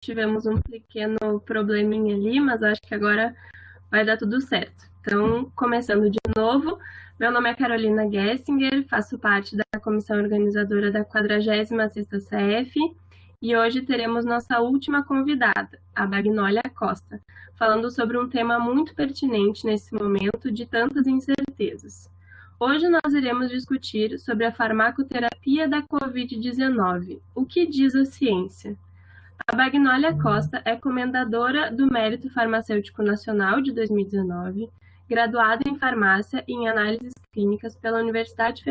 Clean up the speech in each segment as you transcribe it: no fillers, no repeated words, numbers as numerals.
tivemos um pequeno probleminha ali, mas acho que agora vai dar tudo certo. Então, começando de novo, meu nome é Carolina Gessinger, faço parte da comissão organizadora da 46ª CF e hoje teremos nossa última convidada, a Bagnólia Costa, falando sobre um tema muito pertinente nesse momento de tantas incertezas. Hoje nós iremos discutir sobre a farmacoterapia da Covid-19. O que diz a ciência? A Bagnólia Costa é comendadora do Mérito Farmacêutico Nacional de 2019, graduada em Farmácia e em Análises Clínicas pela Universidade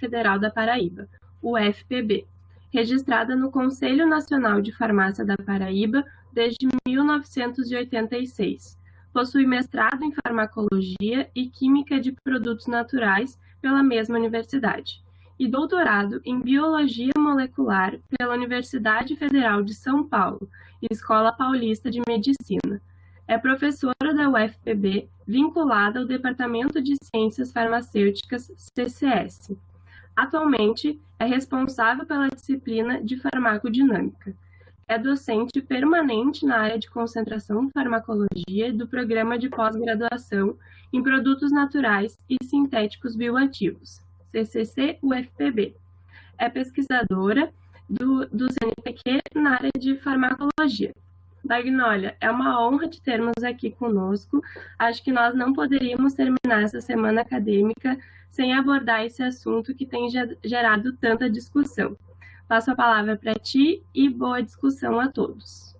Federal da Paraíba, UFPB, registrada no Conselho Nacional de Farmácia da Paraíba desde 1986. Possui mestrado em Farmacologia e Química de Produtos Naturais pela mesma universidade e doutorado em Biologia Molecular pela Universidade Federal de São Paulo e Escola Paulista de Medicina. É professora da UFPB, vinculada ao Departamento de Ciências Farmacêuticas, CCS. Atualmente, é responsável pela disciplina de farmacodinâmica. É docente permanente na área de concentração farmacologia do programa de pós-graduação em produtos naturais e sintéticos bioativos, CCC-UFPB. É pesquisadora do CNPq na área de farmacologia. Bagnólia, é uma honra te termos aqui conosco. Acho que nós não poderíamos terminar essa semana acadêmica sem abordar esse assunto que tem gerado tanta discussão. Passo a palavra para ti e boa discussão a todos.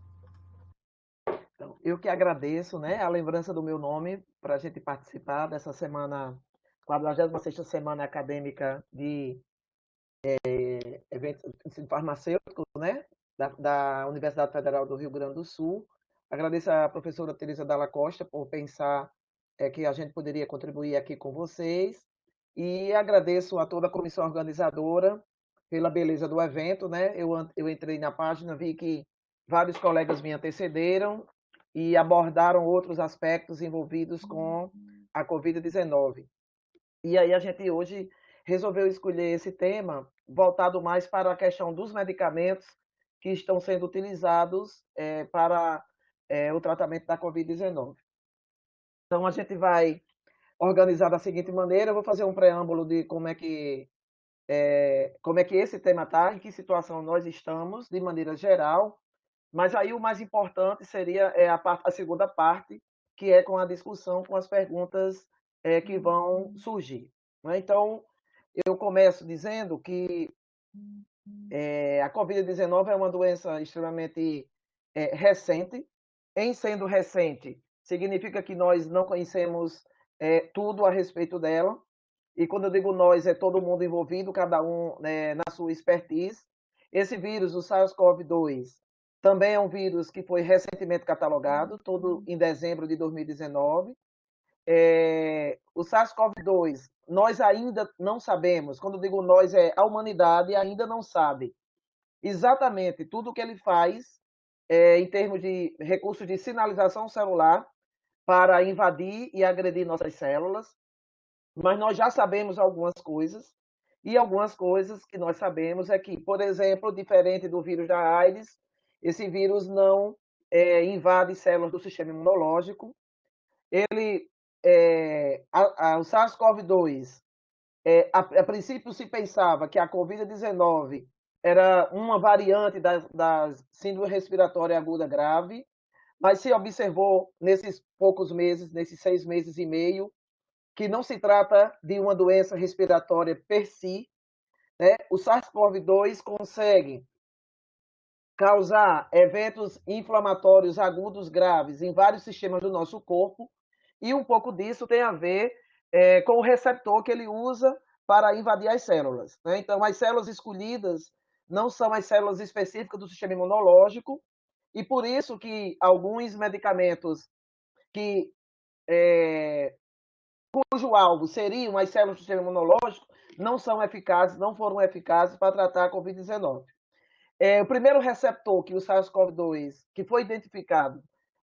Então, eu que agradeço, né, a lembrança do meu nome para a gente participar dessa semana, 46ª Semana Acadêmica de Eventos Ensino Farmacêutico, né, da Universidade Federal do Rio Grande do Sul. Agradeço à professora Teresa Dalla Costa por pensar que a gente poderia contribuir aqui com vocês. E agradeço a toda a comissão organizadora pela beleza do evento, né? Eu entrei na página, vi que vários colegas me antecederam e abordaram outros aspectos envolvidos com a Covid-19. E aí a gente hoje resolveu escolher esse tema voltado mais para a questão dos medicamentos que estão sendo utilizados para o tratamento da Covid-19. Então a gente vai organizar da seguinte maneira, eu vou fazer um preâmbulo de como é que esse tema está, em que situação nós estamos, de maneira geral, mas aí o mais importante seria a segunda parte, que é com a discussão, com as perguntas que vão surgir. Né? Então, eu começo dizendo que a Covid-19 é uma doença extremamente recente. Em sendo recente, significa que nós não conhecemos tudo a respeito dela. E quando eu digo nós, é todo mundo envolvido, cada um na sua expertise. Esse vírus, o SARS-CoV-2, também é um vírus que foi recentemente catalogado, todo em dezembro de 2019. O SARS-CoV-2, nós ainda não sabemos, quando digo nós, a humanidade ainda não sabe exatamente tudo o que ele faz em termos de recursos de sinalização celular para invadir e agredir nossas células, mas nós já sabemos algumas coisas, e algumas coisas que nós sabemos é que, por exemplo, diferente do vírus da AIDS, esse vírus não invade células do sistema imunológico. Ele, o SARS-CoV-2, a princípio se pensava que a Covid-19 era uma variante da síndrome respiratória aguda grave, mas se observou nesses poucos meses, nesses 6 meses e meio, que não se trata de uma doença respiratória per si, né? O SARS-CoV-2 consegue causar eventos inflamatórios agudos graves em vários sistemas do nosso corpo, e um pouco disso tem a ver com o receptor que ele usa para invadir as células. Né? Então, as células escolhidas não são as células específicas do sistema imunológico, e por isso que alguns medicamentos que cujo alvo seriam as células do sistema imunológico não são eficazes, não foram eficazes para tratar a Covid-19. O primeiro receptor que o SARS-CoV-2, que foi identificado,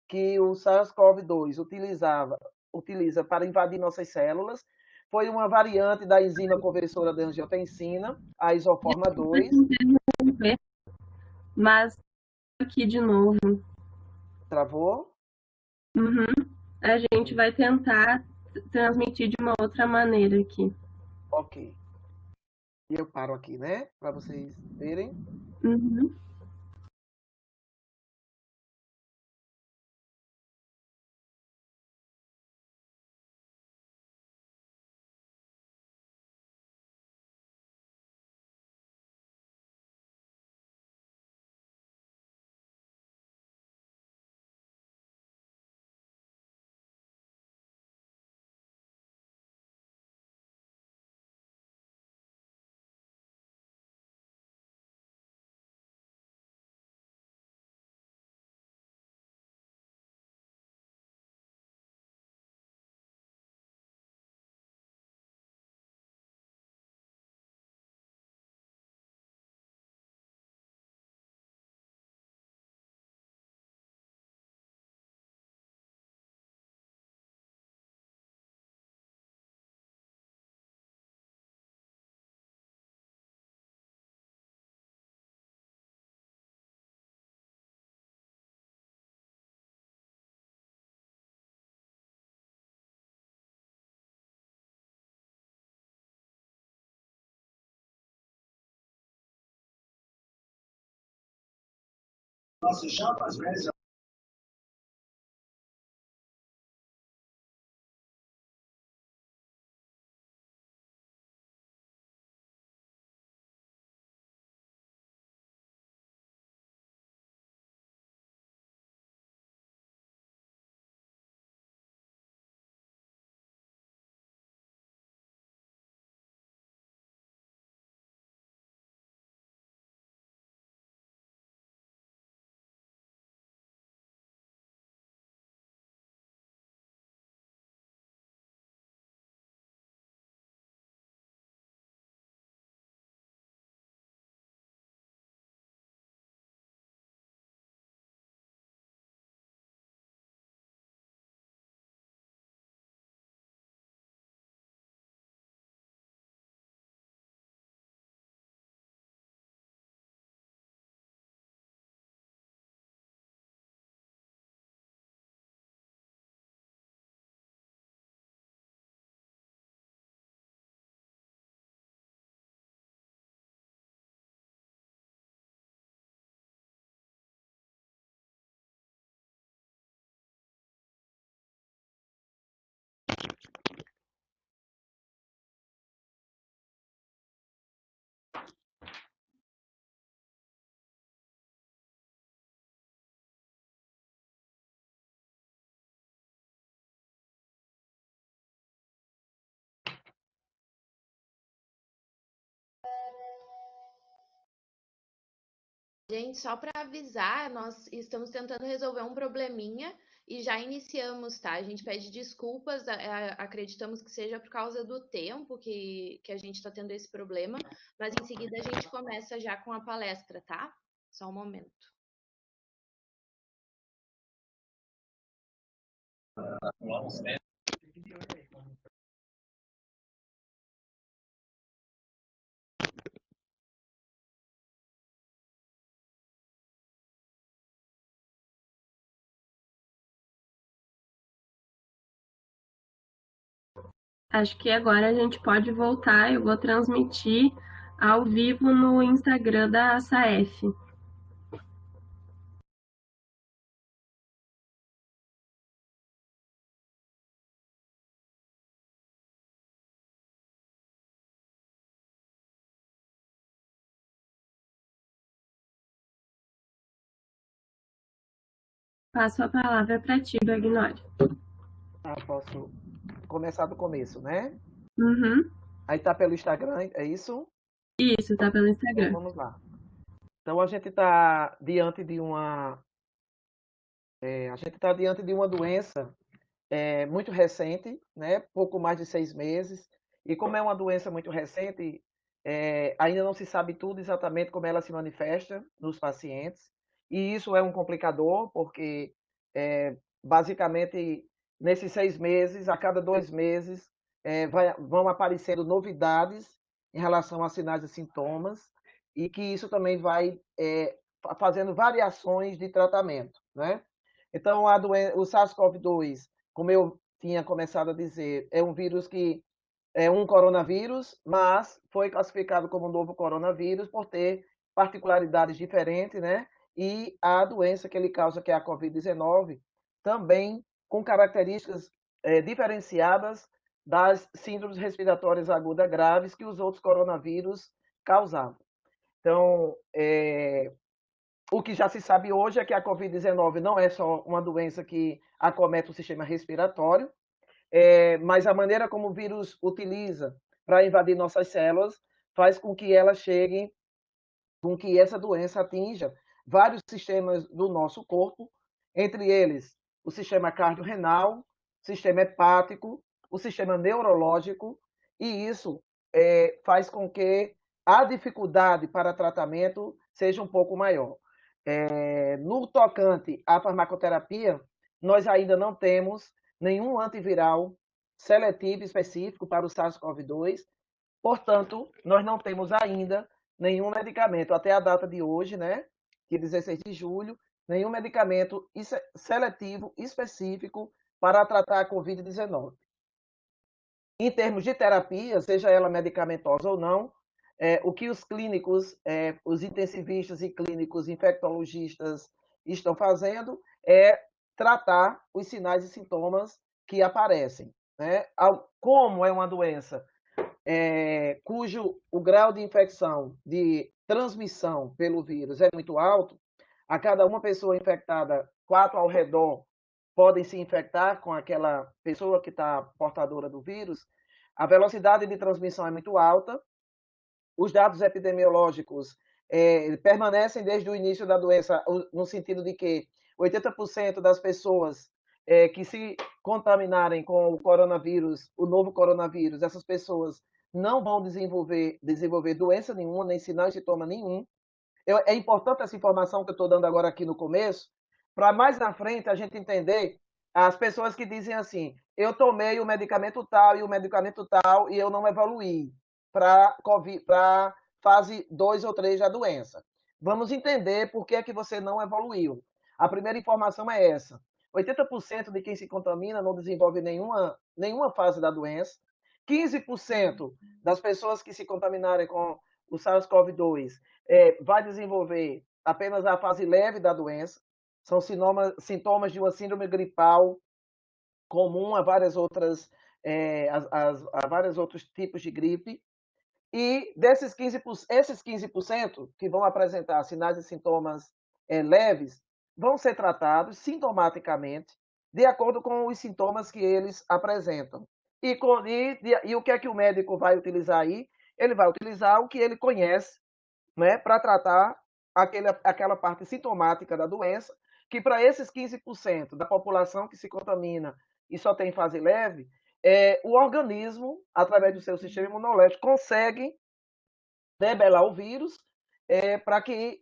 que o SARS-CoV-2 utiliza para invadir nossas células, foi uma variante da enzima conversora da angiotensina, a isoforma 2. Mas aqui de novo. Travou? Uhum. A gente vai tentar transmitir de uma outra maneira aqui. Ok. E eu paro aqui, né? Para vocês verem. Uhum. Gente, só para avisar, nós estamos tentando resolver um probleminha e já iniciamos, tá? A gente pede desculpas, acreditamos que seja por causa do tempo que a gente está tendo esse problema, mas em seguida a gente começa já com a palestra, tá? Só um momento. Acho que agora a gente pode voltar. Eu vou transmitir ao vivo no Instagram da SAF. Passo a palavra para ti, Bagnoli. Posso começar do começo, né? Uhum. Aí tá pelo Instagram, é isso? Isso, tá pelo Então Instagram. vamos lá. Então a gente está diante de uma doença muito recente, né? Pouco mais de 6 meses. E como é uma doença muito recente, ainda não se sabe tudo exatamente como ela se manifesta nos pacientes. E isso é um complicador, porque basicamente nesses 6 meses, a cada 2 meses, vão aparecendo novidades em relação a sinais e sintomas, e que isso também vai fazendo variações de tratamento, né? Então, o SARS-CoV-2, como eu tinha começado a dizer, é um vírus que é um coronavírus, mas foi classificado como um novo coronavírus por ter particularidades diferentes, né? E a doença que ele causa, que é a Covid-19, também com características diferenciadas das síndromes respiratórias agudas graves que os outros coronavírus causavam. Então, o que já se sabe hoje é que a Covid-19 não é só uma doença que acomete o sistema respiratório, mas a maneira como o vírus utiliza para invadir nossas células faz com que ela chegue, com que essa doença atinja vários sistemas do nosso corpo, entre eles o sistema cardiorrenal, o sistema hepático, o sistema neurológico, e isso faz com que a dificuldade para tratamento seja um pouco maior. No tocante à farmacoterapia, nós ainda não temos nenhum antiviral seletivo específico para o SARS-CoV-2, portanto, nós não temos ainda nenhum medicamento, até a data de hoje, né, que é 16 de julho, nenhum medicamento seletivo específico para tratar a Covid-19. Em termos de terapia, seja ela medicamentosa ou não, o que os clínicos, os intensivistas e clínicos infectologistas estão fazendo é tratar os sinais e sintomas que aparecem, né? Como é uma doença cujo o grau de infecção, de transmissão pelo vírus é muito alto, a cada uma pessoa infectada, 4 ao redor podem se infectar com aquela pessoa que está portadora do vírus, a velocidade de transmissão é muito alta, os dados epidemiológicos permanecem desde o início da doença, no sentido de que 80% das pessoas que se contaminarem com o coronavírus, o novo coronavírus, essas pessoas não vão desenvolver doença nenhuma, nem sinal e sintoma nenhum. É importante essa informação que eu estou dando agora aqui no começo, para mais na frente a gente entender as pessoas que dizem assim, eu tomei o medicamento tal e o medicamento tal e eu não evoluí para fase 2 ou 3 da doença. Vamos entender por que é que você não evoluiu. A primeira informação é essa. 80% de quem se contamina não desenvolve nenhuma fase da doença. 15% das pessoas que se contaminarem com o SARS-CoV-2 vai desenvolver apenas a fase leve da doença. São sintomas de uma síndrome gripal comum a várias outras, a vários outros tipos de gripe. E esses 15% que vão apresentar sinais e sintomas leves vão ser tratados sintomaticamente de acordo com os sintomas que eles apresentam. E o que é que o médico vai utilizar aí? Ele vai utilizar o que ele conhece, né, para tratar aquela parte sintomática da doença, que para esses 15% da população que se contamina e só tem fase leve, o organismo, através do seu sistema imunológico, consegue debelar o vírus para que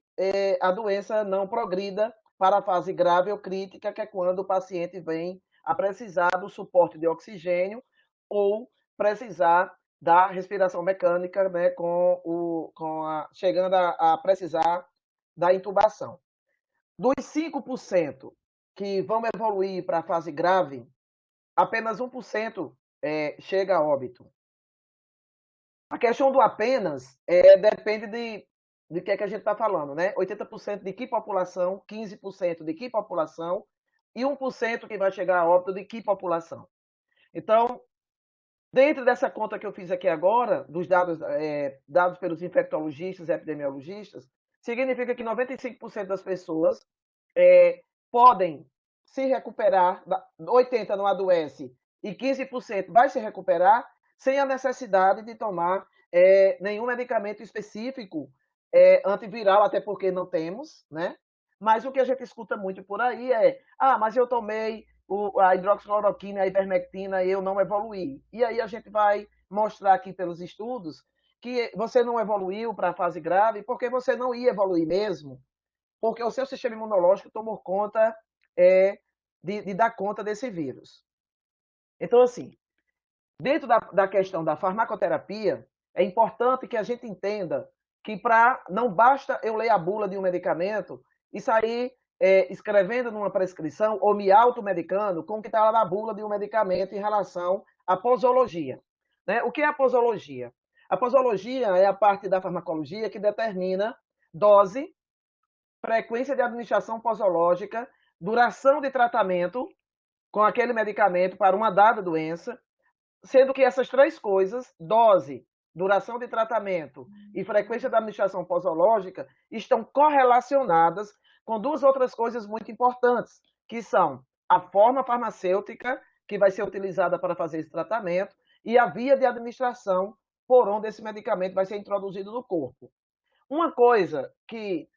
a doença não progrida para a fase grave ou crítica, que é quando o paciente vem a precisar do suporte de oxigênio ou precisar da respiração mecânica, né, chegando a precisar da intubação. Dos 5% que vão evoluir para a fase grave, apenas 1% chega a óbito. A questão do apenas depende de que é que a gente está falando, né? 80% de que população, 15% de que população e 1% que vai chegar a óbito de que população. Então, dentro dessa conta que eu fiz aqui agora, dos dados pelos infectologistas e epidemiologistas, significa que 95% das pessoas podem se recuperar, 80% não adoece e 15% vai se recuperar sem a necessidade de tomar nenhum medicamento específico antiviral, até porque não temos, né? Mas o que a gente escuta muito por aí mas eu tomei a hidroxicloroquina, a ivermectina e eu não evoluí. E aí a gente vai mostrar aqui pelos estudos que você não evoluiu para a fase grave porque você não ia evoluir mesmo, porque o seu sistema imunológico tomou conta de dar conta desse vírus. Então, assim, dentro da questão da farmacoterapia, é importante que a gente entenda que não basta eu ler a bula de um medicamento e sair escrevendo numa prescrição ou me automedicando com o que está lá na bula de um medicamento em relação à posologia. Né? O que é a posologia? A posologia é a parte da farmacologia que determina dose, frequência de administração posológica, duração de tratamento com aquele medicamento para uma dada doença, sendo que essas três coisas, dose, duração de tratamento e frequência da administração posológica, estão correlacionadas com duas outras coisas muito importantes, que são a forma farmacêutica que vai ser utilizada para fazer esse tratamento e a via de administração por onde esse medicamento vai ser introduzido no corpo. Uma coisa que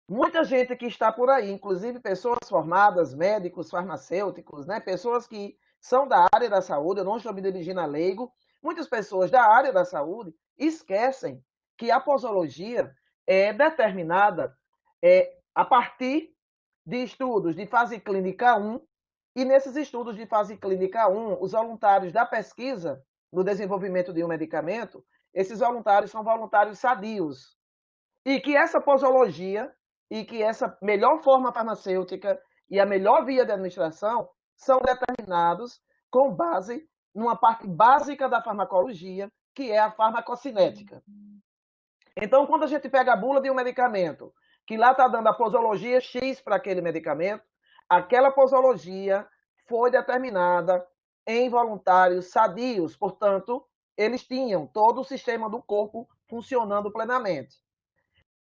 muita gente que está por aí, inclusive pessoas formadas, médicos, farmacêuticos, né, pessoas que são da área da saúde, eu não estou me dirigindo a leigo, muitas pessoas da área da saúde esquecem que a posologia é determinada a partir de estudos de fase clínica 1, e nesses estudos de fase clínica 1, os voluntários da pesquisa no desenvolvimento de um medicamento, esses voluntários são voluntários sadios, e que essa posologia e que essa melhor forma farmacêutica e a melhor via de administração são determinados com base numa parte básica da farmacologia, que é a farmacocinética. Então, quando a gente pega a bula de um medicamento, que lá está dando a posologia X para aquele medicamento, aquela posologia foi determinada em voluntários sadios, portanto, eles tinham todo o sistema do corpo funcionando plenamente.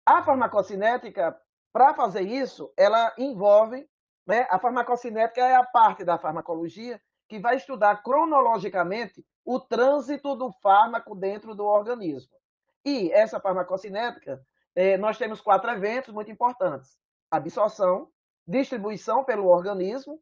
A farmacocinética, para fazer isso, ela envolve, né, a farmacocinética é a parte da farmacologia que vai estudar cronologicamente o trânsito do fármaco dentro do organismo. E essa farmacocinética, nós temos 4 eventos muito importantes: absorção, distribuição pelo organismo,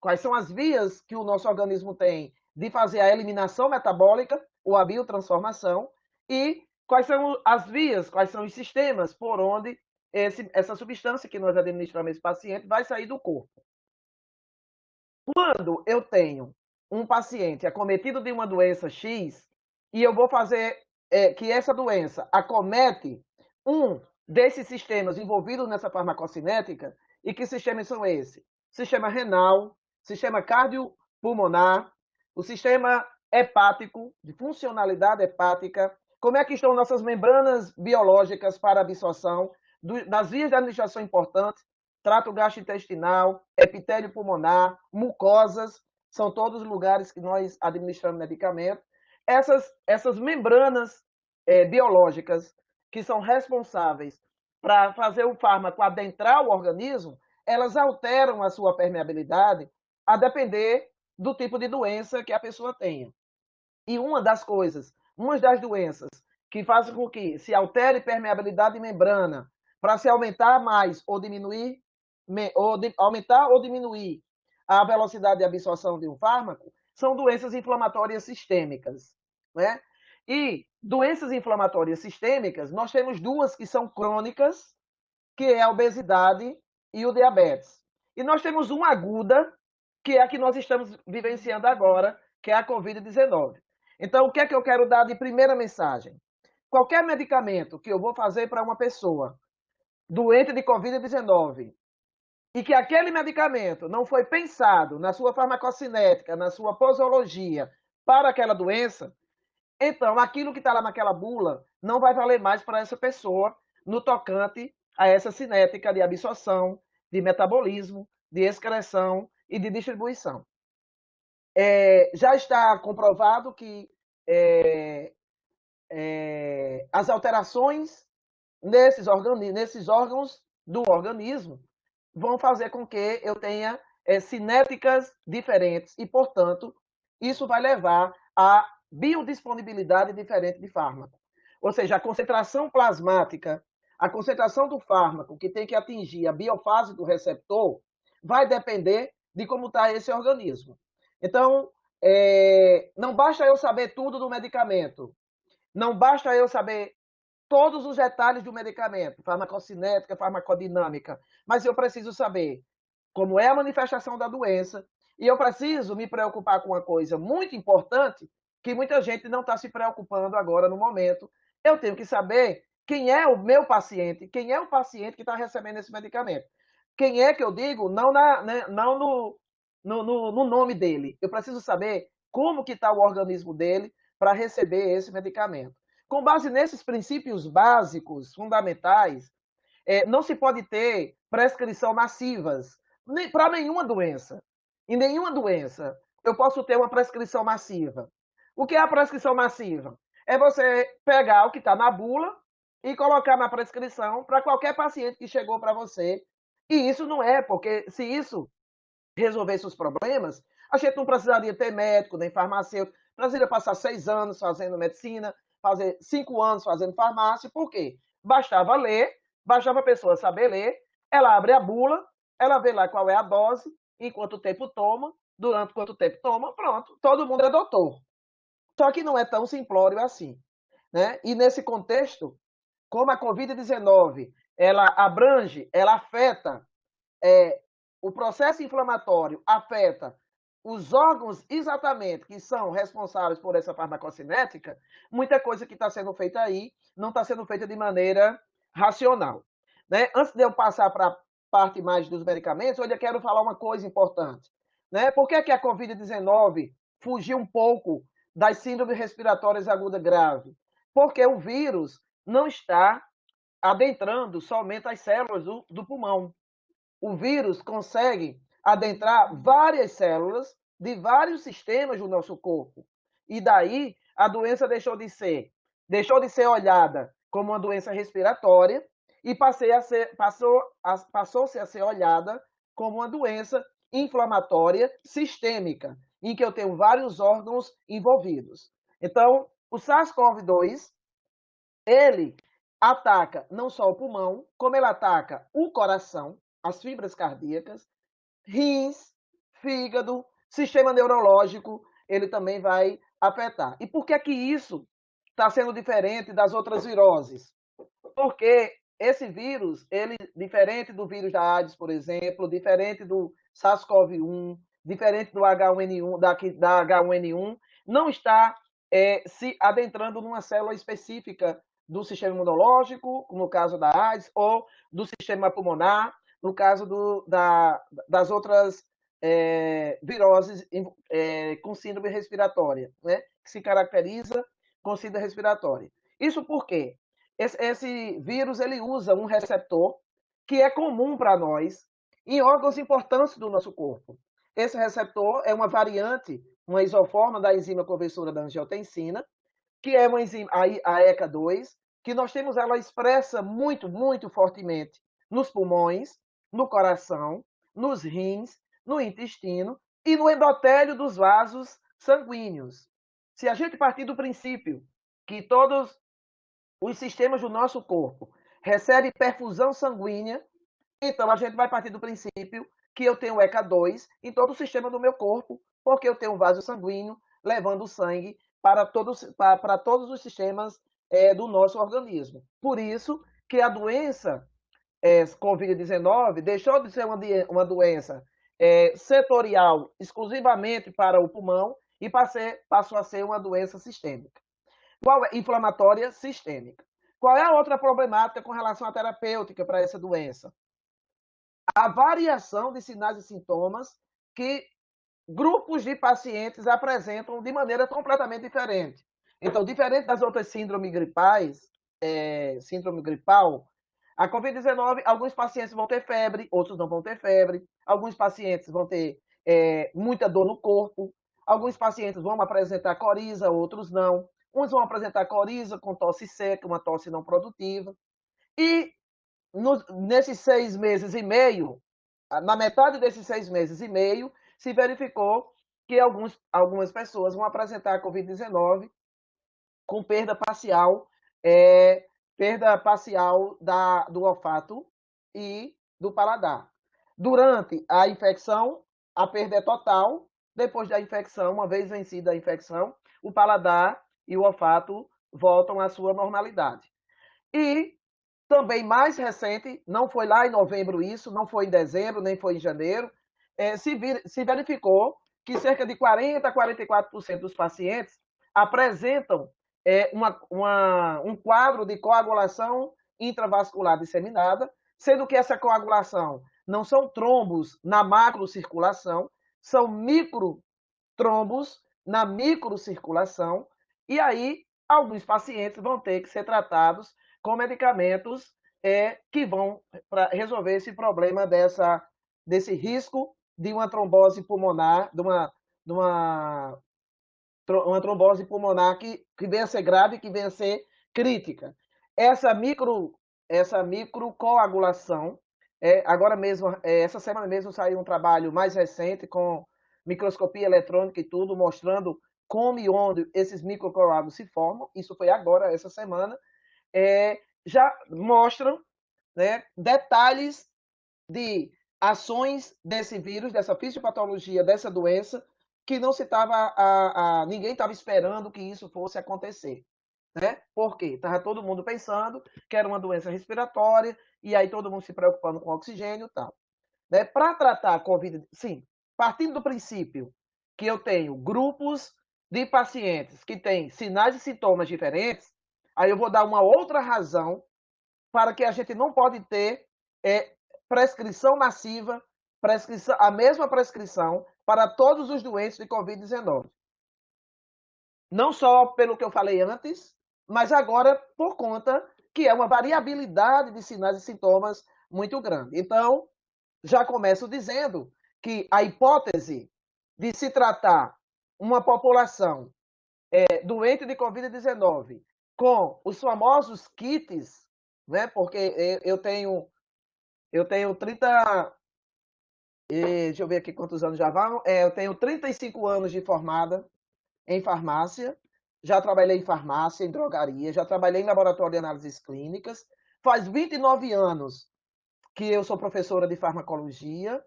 quais são as vias que o nosso organismo tem de fazer a eliminação metabólica ou a biotransformação, e quais são as vias, quais são os sistemas por onde essa substância que nós administramos a esse paciente vai sair do corpo. Quando eu tenho um paciente acometido de uma doença X e eu vou fazer que essa doença acomete um desses sistemas envolvidos nessa farmacocinética, e que sistemas são esses? Sistema renal, sistema cardiopulmonar, o sistema hepático, de funcionalidade hepática, como é que estão nossas membranas biológicas para absorção, das vias de administração importantes, trato gastrointestinal, epitélio pulmonar, mucosas, são todos lugares que nós administramos medicamento. Essas membranas biológicas que são responsáveis para fazer o fármaco adentrar o organismo, elas alteram a sua permeabilidade a depender do tipo de doença que a pessoa tenha. E uma das doenças que fazem com que se altere permeabilidade de membrana para se aumentar mais ou diminuir, aumentar ou diminuir a velocidade de absorção de um fármaco, são doenças inflamatórias sistêmicas, né? E doenças inflamatórias sistêmicas, nós temos duas que são crônicas, que é a obesidade e o diabetes. E nós temos uma aguda, que é a que nós estamos vivenciando agora, que é a Covid-19. Então, o que é que eu quero dar de primeira mensagem? Qualquer medicamento que eu vou fazer para uma pessoa doente de Covid-19 e que aquele medicamento não foi pensado na sua farmacocinética, na sua posologia para aquela doença, então aquilo que está lá naquela bula não vai valer mais para essa pessoa no tocante a essa cinética de absorção, de metabolismo, de excreção e de distribuição. Já está comprovado que as alterações nesses órgãos do organismo vão fazer com que eu tenha cinéticas diferentes e, portanto, isso vai levar a biodisponibilidade diferente de fármaco. Ou seja, a concentração plasmática, a concentração do fármaco que tem que atingir a biofase do receptor vai depender de como está esse organismo. Então, não basta eu saber tudo do medicamento, não basta eu saber todos os detalhes do medicamento, farmacocinética, farmacodinâmica, mas eu preciso saber como é a manifestação da doença, e eu preciso me preocupar com uma coisa muito importante que muita gente não está se preocupando agora no momento, eu tenho que saber quem é o meu paciente, quem é o paciente que está recebendo esse medicamento. Quem é que eu digo? Não, não no nome dele. Eu preciso saber como que está o organismo dele para receber esse medicamento. Com base nesses princípios básicos, fundamentais, não se pode ter prescrição massivas para nenhuma doença. Em nenhuma doença eu posso ter uma prescrição massiva. O que é a prescrição massiva? É você pegar o que está na bula e colocar na prescrição para qualquer paciente que chegou para você. E isso não é, porque se isso resolvesse os problemas, a gente não precisaria ter médico, nem farmacêutico, precisaria passar 6 anos fazendo medicina, fazer 5 anos fazendo farmácia, por quê? Bastava ler, bastava a pessoa saber ler, ela abre a bula, ela vê lá qual é a dose, em quanto tempo toma, durante quanto tempo toma, pronto, todo mundo é doutor. Só que não é tão simplório assim, né? E nesse contexto, como a Covid-19, ela abrange, ela afeta o processo inflamatório afeta os órgãos exatamente que são responsáveis por essa farmacocinética, muita coisa que está sendo feita aí não está sendo feita de maneira racional. Né? Antes de eu passar para a parte mais dos medicamentos, eu ainda quero falar uma coisa importante. Né? Por que, que a Covid-19 fugiu um pouco das síndromes respiratórias agudas graves? Porque o vírus não está adentrando somente as células do pulmão. O vírus consegue adentrar várias células de vários sistemas do nosso corpo. E daí a doença deixou de ser olhada como uma doença respiratória e passou-se a ser olhada como uma doença inflamatória sistêmica, em que eu tenho vários órgãos envolvidos. Então, o SARS-CoV-2, ele ataca não só o pulmão, como ele ataca o coração, as fibras cardíacas, rins, fígado, sistema neurológico, ele também vai afetar. E por que que isso está sendo diferente das outras viroses? Porque esse vírus, ele diferente do vírus da AIDS, por exemplo, diferente do SARS-CoV-1, diferente do H1N1, da H1N1, não está se adentrando numa célula específica do sistema imunológico, no caso da AIDS, ou do sistema pulmonar, no caso das outras viroses com síndrome respiratória, né? Que se caracteriza com síndrome respiratória. Isso por quê? Esse vírus ele usa um receptor que é comum para nós em órgãos importantes do nosso corpo. Esse receptor é uma variante, uma isoforma da enzima conversora da angiotensina, que é uma enzima, a ECA2, que nós temos ela expressa muito, muito fortemente nos pulmões, no coração, nos rins, no intestino e no endotélio dos vasos sanguíneos. Se a gente partir do princípio que todos os sistemas do nosso corpo recebem perfusão sanguínea, então a gente vai partir do princípio que eu tenho ECA2 em todo o sistema do meu corpo, porque eu tenho um vaso sanguíneo levando sangue para todos os sistemas do nosso organismo. Por isso que a doença Covid-19 deixou de ser uma doença setorial exclusivamente para o pulmão e passou a ser uma doença sistêmica. Qual é? Inflamatória sistêmica. Qual é a outra problemática com relação à terapêutica para essa doença? A variação de sinais e sintomas que grupos de pacientes apresentam de maneira completamente diferente. Então, diferente das outras síndromes gripais, síndrome gripal, a Covid-19, alguns pacientes vão ter febre, outros não vão ter febre, alguns pacientes vão ter muita dor no corpo, alguns pacientes vão apresentar coriza, outros não. Uns vão apresentar coriza com tosse seca, uma tosse não produtiva. E nesses 6 meses e meio, na metade desses 6 meses e meio, se verificou que algumas pessoas vão apresentar a Covid-19 com perda parcial do olfato e do paladar. Durante a infecção, a perda é total. Depois da infecção, uma vez vencida a infecção, o paladar e o olfato voltam à sua normalidade. E também mais recente, não foi lá em novembro isso, não foi em dezembro, nem foi em janeiro, se verificou que cerca de 40% a 44% dos pacientes apresentam um quadro de coagulação intravascular disseminada, sendo que essa coagulação não são trombos na macrocirculação, são microtrombos na microcirculação, e aí alguns pacientes vão ter que ser tratados com medicamentos que vão resolver esse problema desse risco de uma trombose pulmonar, de uma trombose pulmonar que venha a ser grave, que venha a ser crítica. Essa microcoagulação, agora mesmo, essa semana mesmo saiu um trabalho mais recente com microscopia eletrônica e tudo, mostrando como e onde esses microcoágulos se formam. Isso foi agora, essa semana. Já mostram, né, detalhes de ações desse vírus, dessa fisiopatologia, dessa doença, que não se estava, ninguém estava esperando que isso fosse acontecer. Né? Por quê? Estava todo mundo pensando que era uma doença respiratória, e aí todo mundo se preocupando com oxigênio e tal. Né? Para tratar a Covid, sim, partindo do princípio que eu tenho grupos de pacientes que têm sinais e sintomas diferentes, aí eu vou dar uma outra razão para que a gente não pode ter prescrição massiva, a mesma prescrição para todos os doentes de Covid-19. Não só pelo que eu falei antes, mas agora por conta que é uma variabilidade de sinais e sintomas muito grande. Então, já começo dizendo que a hipótese de se tratar uma população doente de Covid-19 com os famosos kits, né? Porque eu tenho 30. Deixa eu ver aqui quantos anos já vão. Eu tenho 35 anos de formada em farmácia. Já trabalhei em farmácia, em drogaria, já trabalhei em laboratório de análises clínicas. Faz 29 anos que eu sou professora de farmacologia,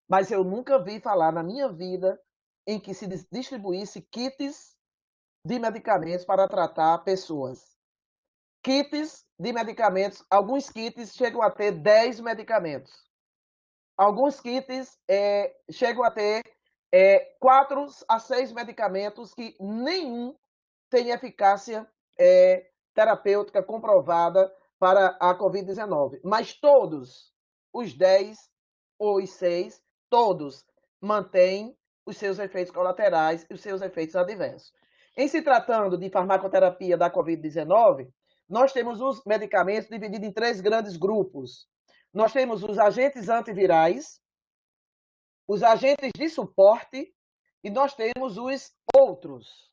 mas eu nunca vi falar na minha vida em que se distribuísse kits de medicamentos para tratar pessoas. Kits de medicamentos, alguns kits chegam a ter 10 medicamentos. Alguns kits chegam a ter 4 a 6 medicamentos que nenhum tem eficácia terapêutica comprovada para a Covid-19. Mas todos, os 10 ou os 6, todos mantêm os seus efeitos colaterais e os seus efeitos adversos. Em se tratando de farmacoterapia da Covid-19, nós temos os medicamentos divididos em 3 grandes grupos. Nós temos os agentes antivirais, os agentes de suporte e nós temos os outros,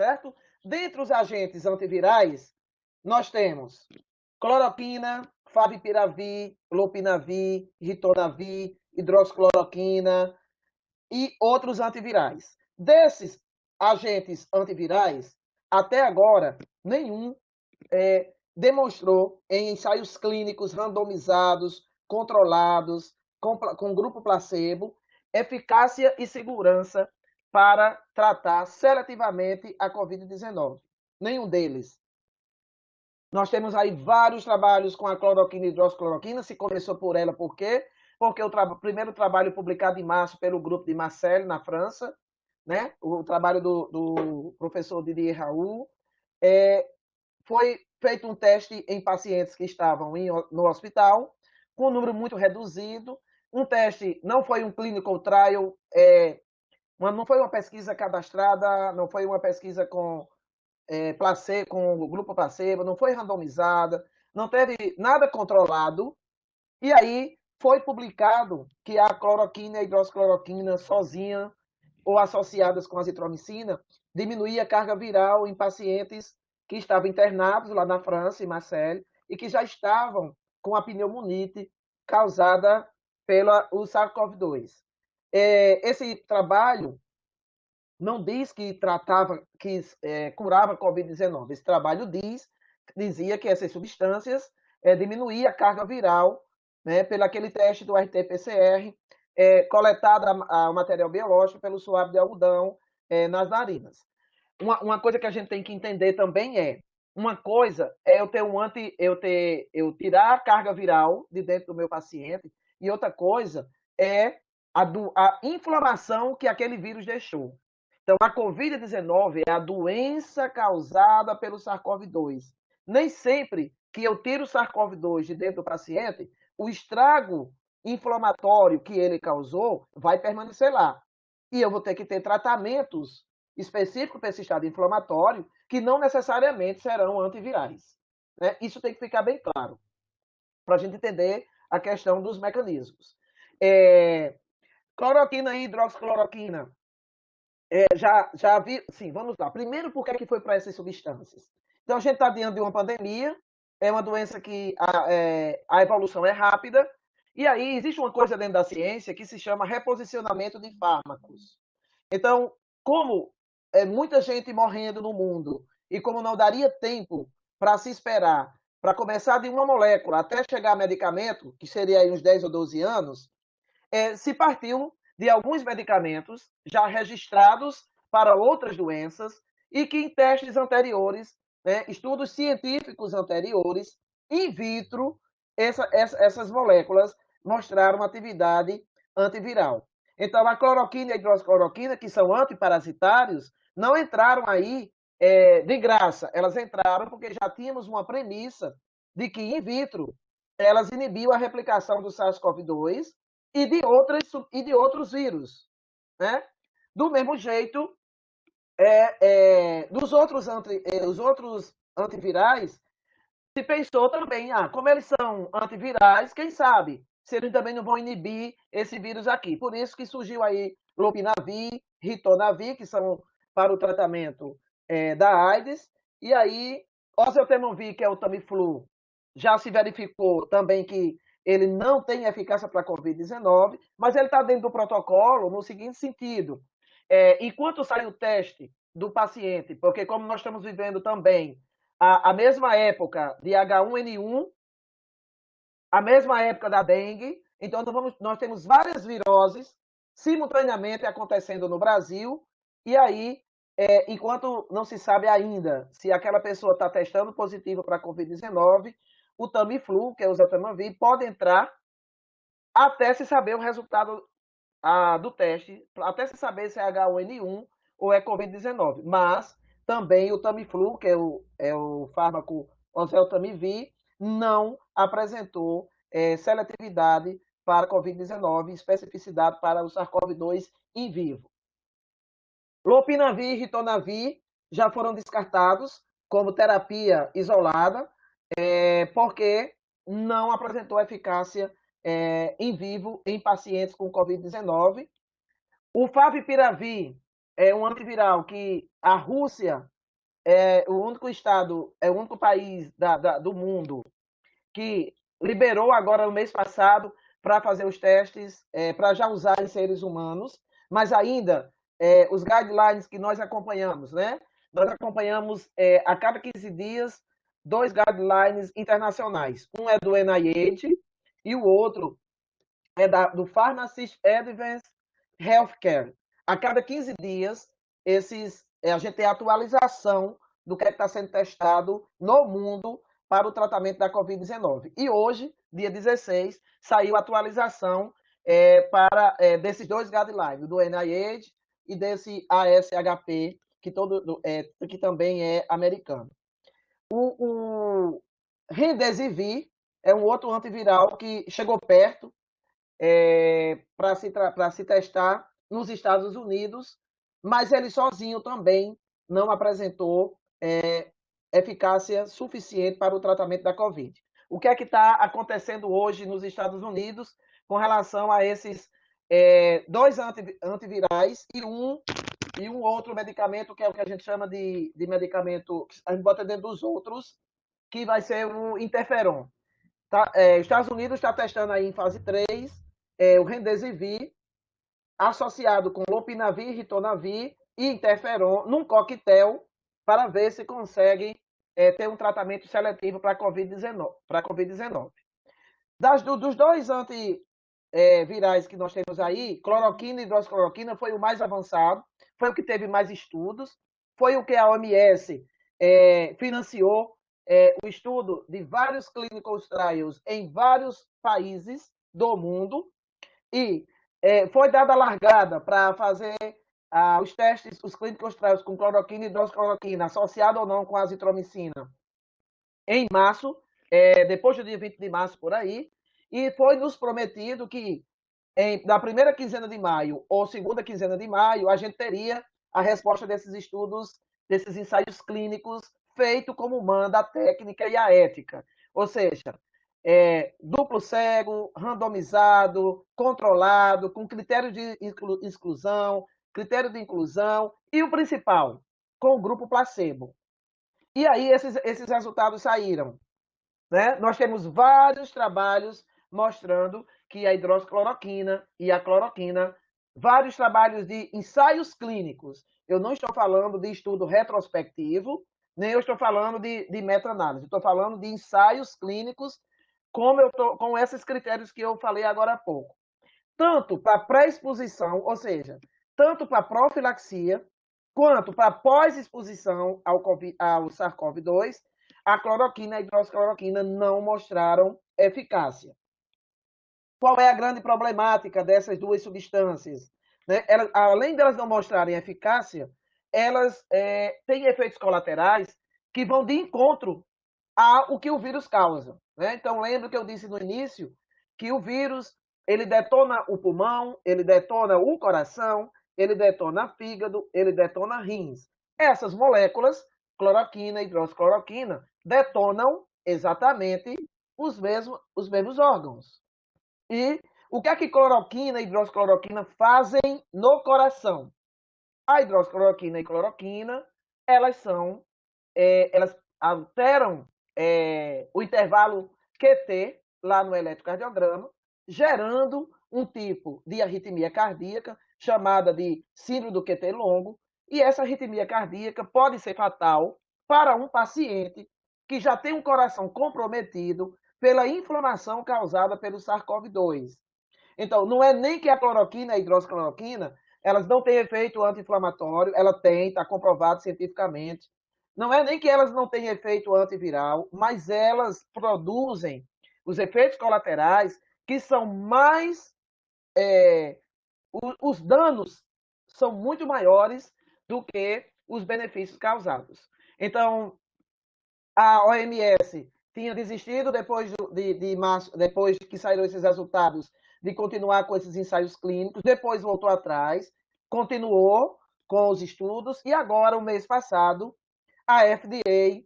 certo? Dentre os agentes antivirais, nós temos cloroquina, favipiravir, lopinavir, ritonavir, hidroxicloroquina e outros antivirais. Desses agentes antivirais, até agora, nenhum demonstrou em ensaios clínicos randomizados, controlados, com grupo placebo, eficácia e segurança para tratar seletivamente a Covid-19. Nenhum deles. Nós temos aí vários trabalhos com a cloroquina e hidroxicloroquina. Se começou por ela, por quê? Porque o primeiro trabalho publicado em março pelo grupo de Marseille, na França, né? O trabalho do professor Didier Raoult, foi feito um teste em pacientes que estavam no hospital, com um número muito reduzido. Um teste não foi um clinical trial, não foi uma pesquisa cadastrada, não foi uma pesquisa com placebo, com o grupo placebo, não foi randomizada, não teve nada controlado. E aí foi publicado que a cloroquina e a hidroxicloroquina sozinha ou associadas com azitromicina diminuía a carga viral em pacientes que estavam internados lá na França, em Marseille, e que já estavam com a pneumonite causada pelo SARS-CoV-2. Esse trabalho não diz que curava a Covid-19. Esse trabalho dizia que essas substâncias diminuíam a carga viral, né, pelo aquele teste do RT-PCR, coletado o material biológico pelo suave de algodão nas narinas. Uma coisa que a gente tem que entender também uma coisa é eu tirar a carga viral de dentro do meu paciente, e outra coisa é a inflamação que aquele vírus deixou. Então, a Covid-19 é a doença causada pelo SARS-CoV-2. Nem sempre que eu tiro o SARS-CoV-2 de dentro do paciente, o estrago inflamatório que ele causou vai permanecer lá. E eu vou ter que ter tratamentos específicos para esse estado inflamatório que não necessariamente serão antivirais. Né? Isso tem que ficar bem claro, para a gente entender a questão dos mecanismos. Cloroquina e hidroxicloroquina. Já vi. Sim, vamos lá. Primeiro, por que foi para essas substâncias? Então, a gente está diante de uma pandemia, é uma doença que a evolução é rápida, e aí existe uma coisa dentro da ciência que se chama reposicionamento de fármacos. Então, como muita gente morrendo no mundo, e como não daria tempo para se esperar, para começar de uma molécula até chegar a medicamento, que seria aí uns 10 ou 12 anos, se partiu de alguns medicamentos já registrados para outras doenças e que em testes anteriores, né, estudos científicos anteriores, in vitro, essas moléculas mostraram atividade antiviral. Então, a cloroquina e a hidroxicloroquina, que são antiparasitários, não entraram aí de graça. Elas entraram porque já tínhamos uma premissa de que, in vitro, elas inibiam a replicação do SARS-CoV-2 e de outros vírus. Né? Do mesmo jeito, os outros antivirais, se pensou também, como eles são antivirais, quem sabe se eles também não vão inibir esse vírus aqui. Por isso que surgiu aí Lopinavir, Ritonavir, que são para o tratamento da AIDS, e aí oseltamivir, que é o Tamiflu, já se verificou também que ele não tem eficácia para a Covid-19, mas ele está dentro do protocolo no seguinte sentido: enquanto sai o teste do paciente, porque como nós estamos vivendo também a mesma época de H1N1, a mesma época da dengue, então nós temos várias viroses simultaneamente acontecendo no Brasil, e aí, enquanto não se sabe ainda se aquela pessoa está testando positivo para a Covid-19, o Tamiflu, que é o oseltamivir, pode entrar até se saber o resultado do teste, até se saber se é H1N1 ou é Covid-19. Mas também o Tamiflu, que é o fármaco oseltamivir, não apresentou seletividade para Covid-19, especificidade para o SARS-CoV-2 em vivo. Lopinavir e Ritonavir já foram descartados como terapia isolada, porque não apresentou eficácia em vivo em pacientes com Covid-19. O Favipiravir é um antiviral que a Rússia é o único país do mundo que liberou agora no mês passado para fazer os testes, para já usar em seres humanos, mas ainda os guidelines que nós acompanhamos, né? Nós acompanhamos a cada 15 dias 2 guidelines internacionais. Um é do NIH e o outro é do Pharmacist Advanced Healthcare. A cada 15 dias, a gente tem a atualização do que está sendo testado no mundo para o tratamento da Covid-19. E hoje, dia 16, saiu a atualização desses 2 guidelines, do NIH e desse ASHP, que também é americano. O Remdesivir é um outro antiviral que chegou perto para se testar nos Estados Unidos, mas ele sozinho também não apresentou eficácia suficiente para o tratamento da Covid. O que é que está acontecendo hoje nos Estados Unidos com relação a esses 2 antivirais e um outro medicamento, que é o que a gente chama de medicamento, a gente bota dentro dos outros, que vai ser o interferon. Tá? Estados Unidos está testando aí em fase 3 o Remdesivir, associado com Lopinavir, Ritonavir e interferon, num coquetel, para ver se consegue ter um tratamento seletivo para a Covid-19. Dos 2 antivirais que nós temos aí, cloroquina e hidroxicloroquina foi o mais avançado, foi o que teve mais estudos, foi o que a OMS financiou o estudo de vários clinical trials em vários países do mundo, e foi dada a largada para fazer os testes, os clinical trials com cloroquina e hidroxicloroquina, associado ou não com azitromicina, em março, depois do dia 20 de março, por aí, e foi nos prometido que na primeira quinzena de maio ou segunda quinzena de maio, a gente teria a resposta desses estudos, desses ensaios clínicos, feito como manda a técnica e a ética. Ou seja, duplo cego, randomizado, controlado, com critério de exclusão, critério de inclusão e o principal, com o grupo placebo. E aí esses resultados saíram. Né? Nós temos vários trabalhos mostrando que a hidroxicloroquina e a cloroquina, vários trabalhos de ensaios clínicos. Eu não estou falando de estudo retrospectivo, nem eu estou falando de meta-análise. Estou falando de ensaios clínicos com esses critérios que eu falei agora há pouco. Tanto para pré-exposição, ou seja, tanto para profilaxia, quanto para pós-exposição ao SARS-CoV-2, a cloroquina e a hidroxicloroquina não mostraram eficácia. Qual é a grande problemática dessas duas substâncias? Né? Além delas não mostrarem eficácia, elas têm efeitos colaterais que vão de encontro ao que o vírus causa. Né? Então, lembra que eu disse no início que o vírus ele detona o pulmão, ele detona o coração, ele detona fígado, ele detona rins. Essas moléculas, cloroquina e hidroxicloroquina, detonam exatamente os mesmos órgãos. E o que é que cloroquina e hidroxicloroquina fazem no coração? A hidroxicloroquina e cloroquina, elas alteram o intervalo QT lá no eletrocardiograma, gerando um tipo de arritmia cardíaca chamada de síndrome do QT longo, e essa arritmia cardíaca pode ser fatal para um paciente que já tem um coração comprometido pela inflamação causada pelo SARS-CoV-2. Então, não é nem que a cloroquina e a hidroxicloroquina, elas não têm efeito anti-inflamatório, ela tem, está comprovado cientificamente. Não é nem que elas não têm efeito antiviral, mas elas produzem os efeitos colaterais que são mais... os danos são muito maiores do que os benefícios causados. Então, a OMS tinha desistido de março, depois que saíram esses resultados, de continuar com esses ensaios clínicos, depois voltou atrás, continuou com os estudos, e agora, o mês passado, a FDA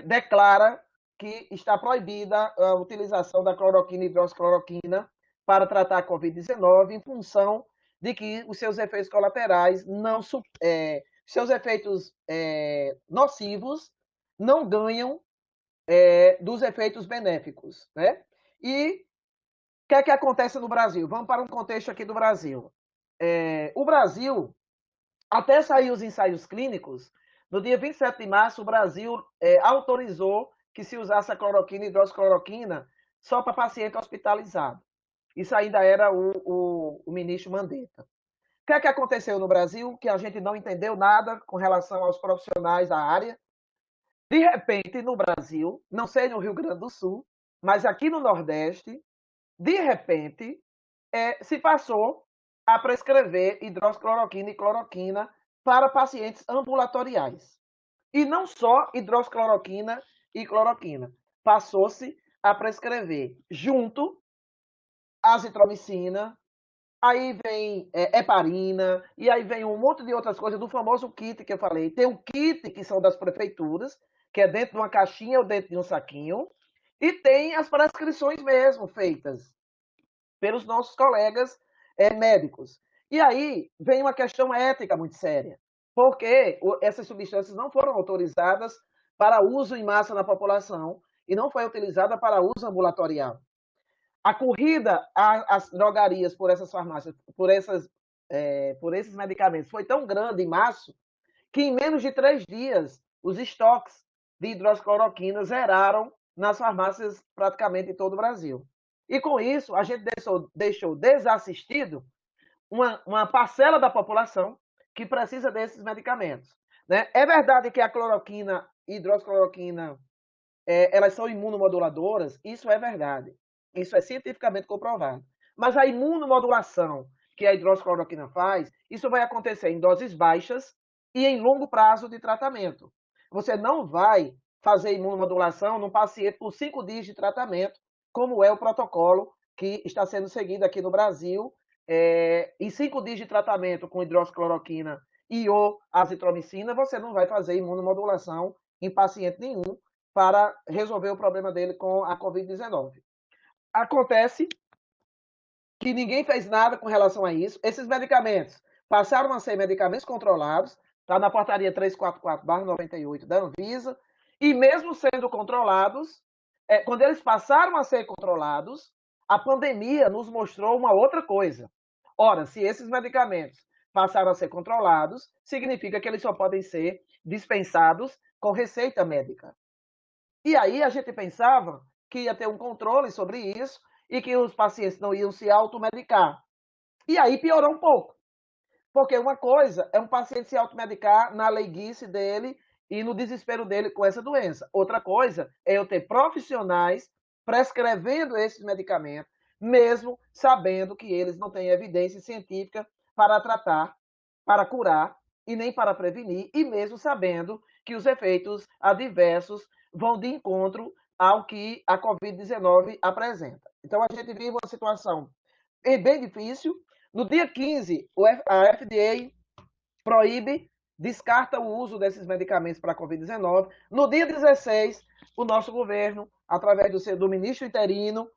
declara que está proibida a utilização da cloroquina e hidroxicloroquina para tratar a Covid-19 em função de que os seus efeitos colaterais seus efeitos nocivos não ganham dos efeitos benéficos. Né? E o que é que acontece no Brasil? Vamos para um contexto aqui do Brasil. O Brasil, até sair os ensaios clínicos, no dia 27 de março, o Brasil autorizou que se usasse a cloroquina e hidroxicloroquina só para paciente hospitalizado. Isso ainda era o ministro Mandetta. O que é que aconteceu no Brasil? Que a gente não entendeu nada com relação aos profissionais da área. De repente, no Brasil, não sei no Rio Grande do Sul, mas aqui no Nordeste, de repente, se passou a prescrever hidroxicloroquina e cloroquina para pacientes ambulatoriais. E não só hidroxicloroquina e cloroquina. Passou-se a prescrever junto azitromicina, aí vem heparina, e aí vem um monte de outras coisas do famoso kit que eu falei. Tem o kit, que são das prefeituras, que é dentro de uma caixinha ou dentro de um saquinho, e tem as prescrições mesmo feitas pelos nossos colegas médicos. E aí vem uma questão ética muito séria, porque essas substâncias não foram autorizadas para uso em massa na população e não foi utilizada para uso ambulatorial. A corrida às drogarias por essas farmácias, por esses medicamentos, foi tão grande em março que em menos de 3 dias os estoques de hidroxicloroquina zeraram nas farmácias praticamente em todo o Brasil. E com isso, a gente deixou desassistido uma parcela da população que precisa desses medicamentos. Né? É verdade que a cloroquina e hidroxicloroquina elas são imunomoduladoras, isso é verdade. Isso é cientificamente comprovado. Mas a imunomodulação que a hidroxicloroquina faz, isso vai acontecer em doses baixas e em longo prazo de tratamento. Você não vai fazer imunomodulação num paciente por 5 dias de tratamento, como é o protocolo que está sendo seguido aqui no Brasil. Em 5 dias de tratamento com hidroxicloroquina e ou azitromicina, você não vai fazer imunomodulação em paciente nenhum para resolver o problema dele com a Covid-19. Acontece que ninguém fez nada com relação a isso. Esses medicamentos passaram a ser medicamentos controlados, está na portaria 344/98 da Anvisa, e mesmo sendo controlados, quando eles passaram a ser controlados, a pandemia nos mostrou uma outra coisa. Ora, se esses medicamentos passaram a ser controlados, significa que eles só podem ser dispensados com receita médica. E aí a gente pensava que ia ter um controle sobre isso e que os pacientes não iam se automedicar. E aí piorou um pouco. Porque uma coisa é um paciente se automedicar na leiguice dele e no desespero dele com essa doença. Outra coisa é eu ter profissionais prescrevendo esses medicamentos, mesmo sabendo que eles não têm evidência científica para tratar, para curar e nem para prevenir, e mesmo sabendo que os efeitos adversos vão de encontro ao que a Covid-19 apresenta. Então, a gente vive uma situação bem difícil. No dia 15, a FDA proíbe, descarta o uso desses medicamentos para a Covid-19. No dia 16, o nosso governo, através do ministro interino,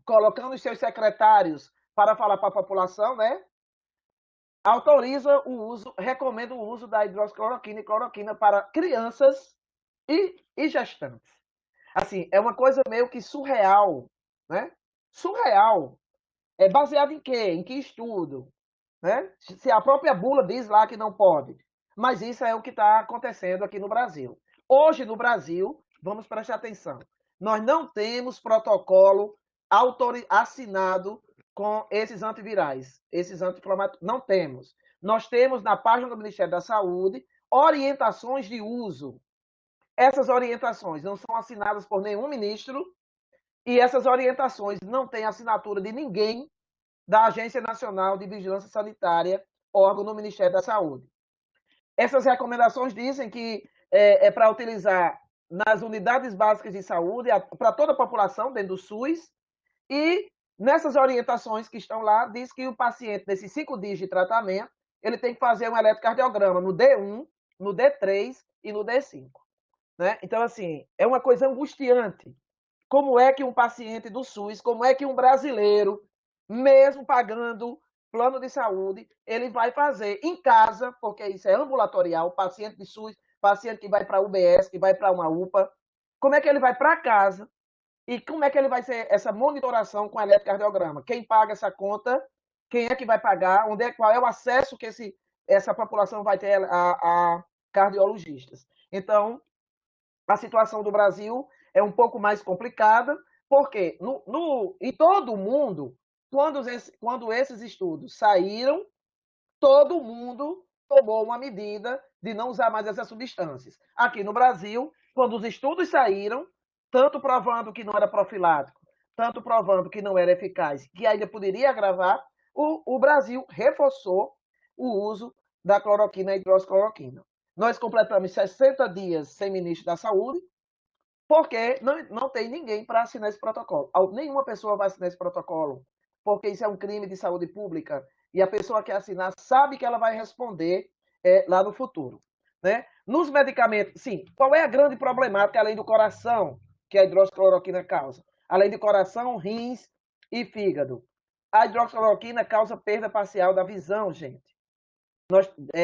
colocando os seus secretários para falar para a população, né, autoriza o uso, recomenda o uso da hidroxicloroquina e cloroquina para crianças e gestantes. Assim, é uma coisa meio que surreal, né? Surreal. É baseado em quê? Em que estudo? Né? Se a própria bula diz lá que não pode. Mas isso é o que está acontecendo aqui no Brasil. Hoje, no Brasil, vamos prestar atenção, nós não temos protocolo assinado com esses antivirais, esses anti-inflamatórios. Não temos. Nós temos na página do Ministério da Saúde orientações de uso. Essas orientações não são assinadas por nenhum ministro e essas orientações não têm assinatura de ninguém da Agência Nacional de Vigilância Sanitária, órgão do Ministério da Saúde. Essas recomendações dizem que é para utilizar nas unidades básicas de saúde, para toda a população dentro do SUS, e nessas orientações que estão lá, diz que o paciente, nesses 5 dias de tratamento, ele tem que fazer um eletrocardiograma no D1, no D3 e no D5. Né? Então, assim, é uma coisa angustiante. Como é que um paciente do SUS, como é que um brasileiro, mesmo pagando plano de saúde, ele vai fazer em casa, porque isso é ambulatorial, paciente de SUS, paciente que vai para a UBS, que vai para uma UPA, como é que ele vai para casa e como é que ele vai ser essa monitoração com eletrocardiograma? Quem paga essa conta? Quem é que vai pagar? Qual é o acesso que essa população vai ter a cardiologistas? Então, a situação do Brasil é um pouco mais complicada, porque em todo o mundo, quando esses estudos saíram, todo mundo tomou uma medida de não usar mais essas substâncias. Aqui no Brasil, quando os estudos saíram, tanto provando que não era profilático, tanto provando que não era eficaz, que ainda poderia agravar, o Brasil reforçou o uso da cloroquina e hidroxicloroquina. Nós completamos 60 dias sem ministro da Saúde, porque não tem ninguém para assinar esse protocolo. Nenhuma pessoa vai assinar esse protocolo, porque isso é um crime de saúde pública, e a pessoa que assinar sabe que ela vai responder lá no futuro. Né? Nos medicamentos, sim, qual é a grande problemática, além do coração, que a hidroxicloroquina causa? Além de coração, rins e fígado. A hidroxicloroquina causa perda parcial da visão, gente.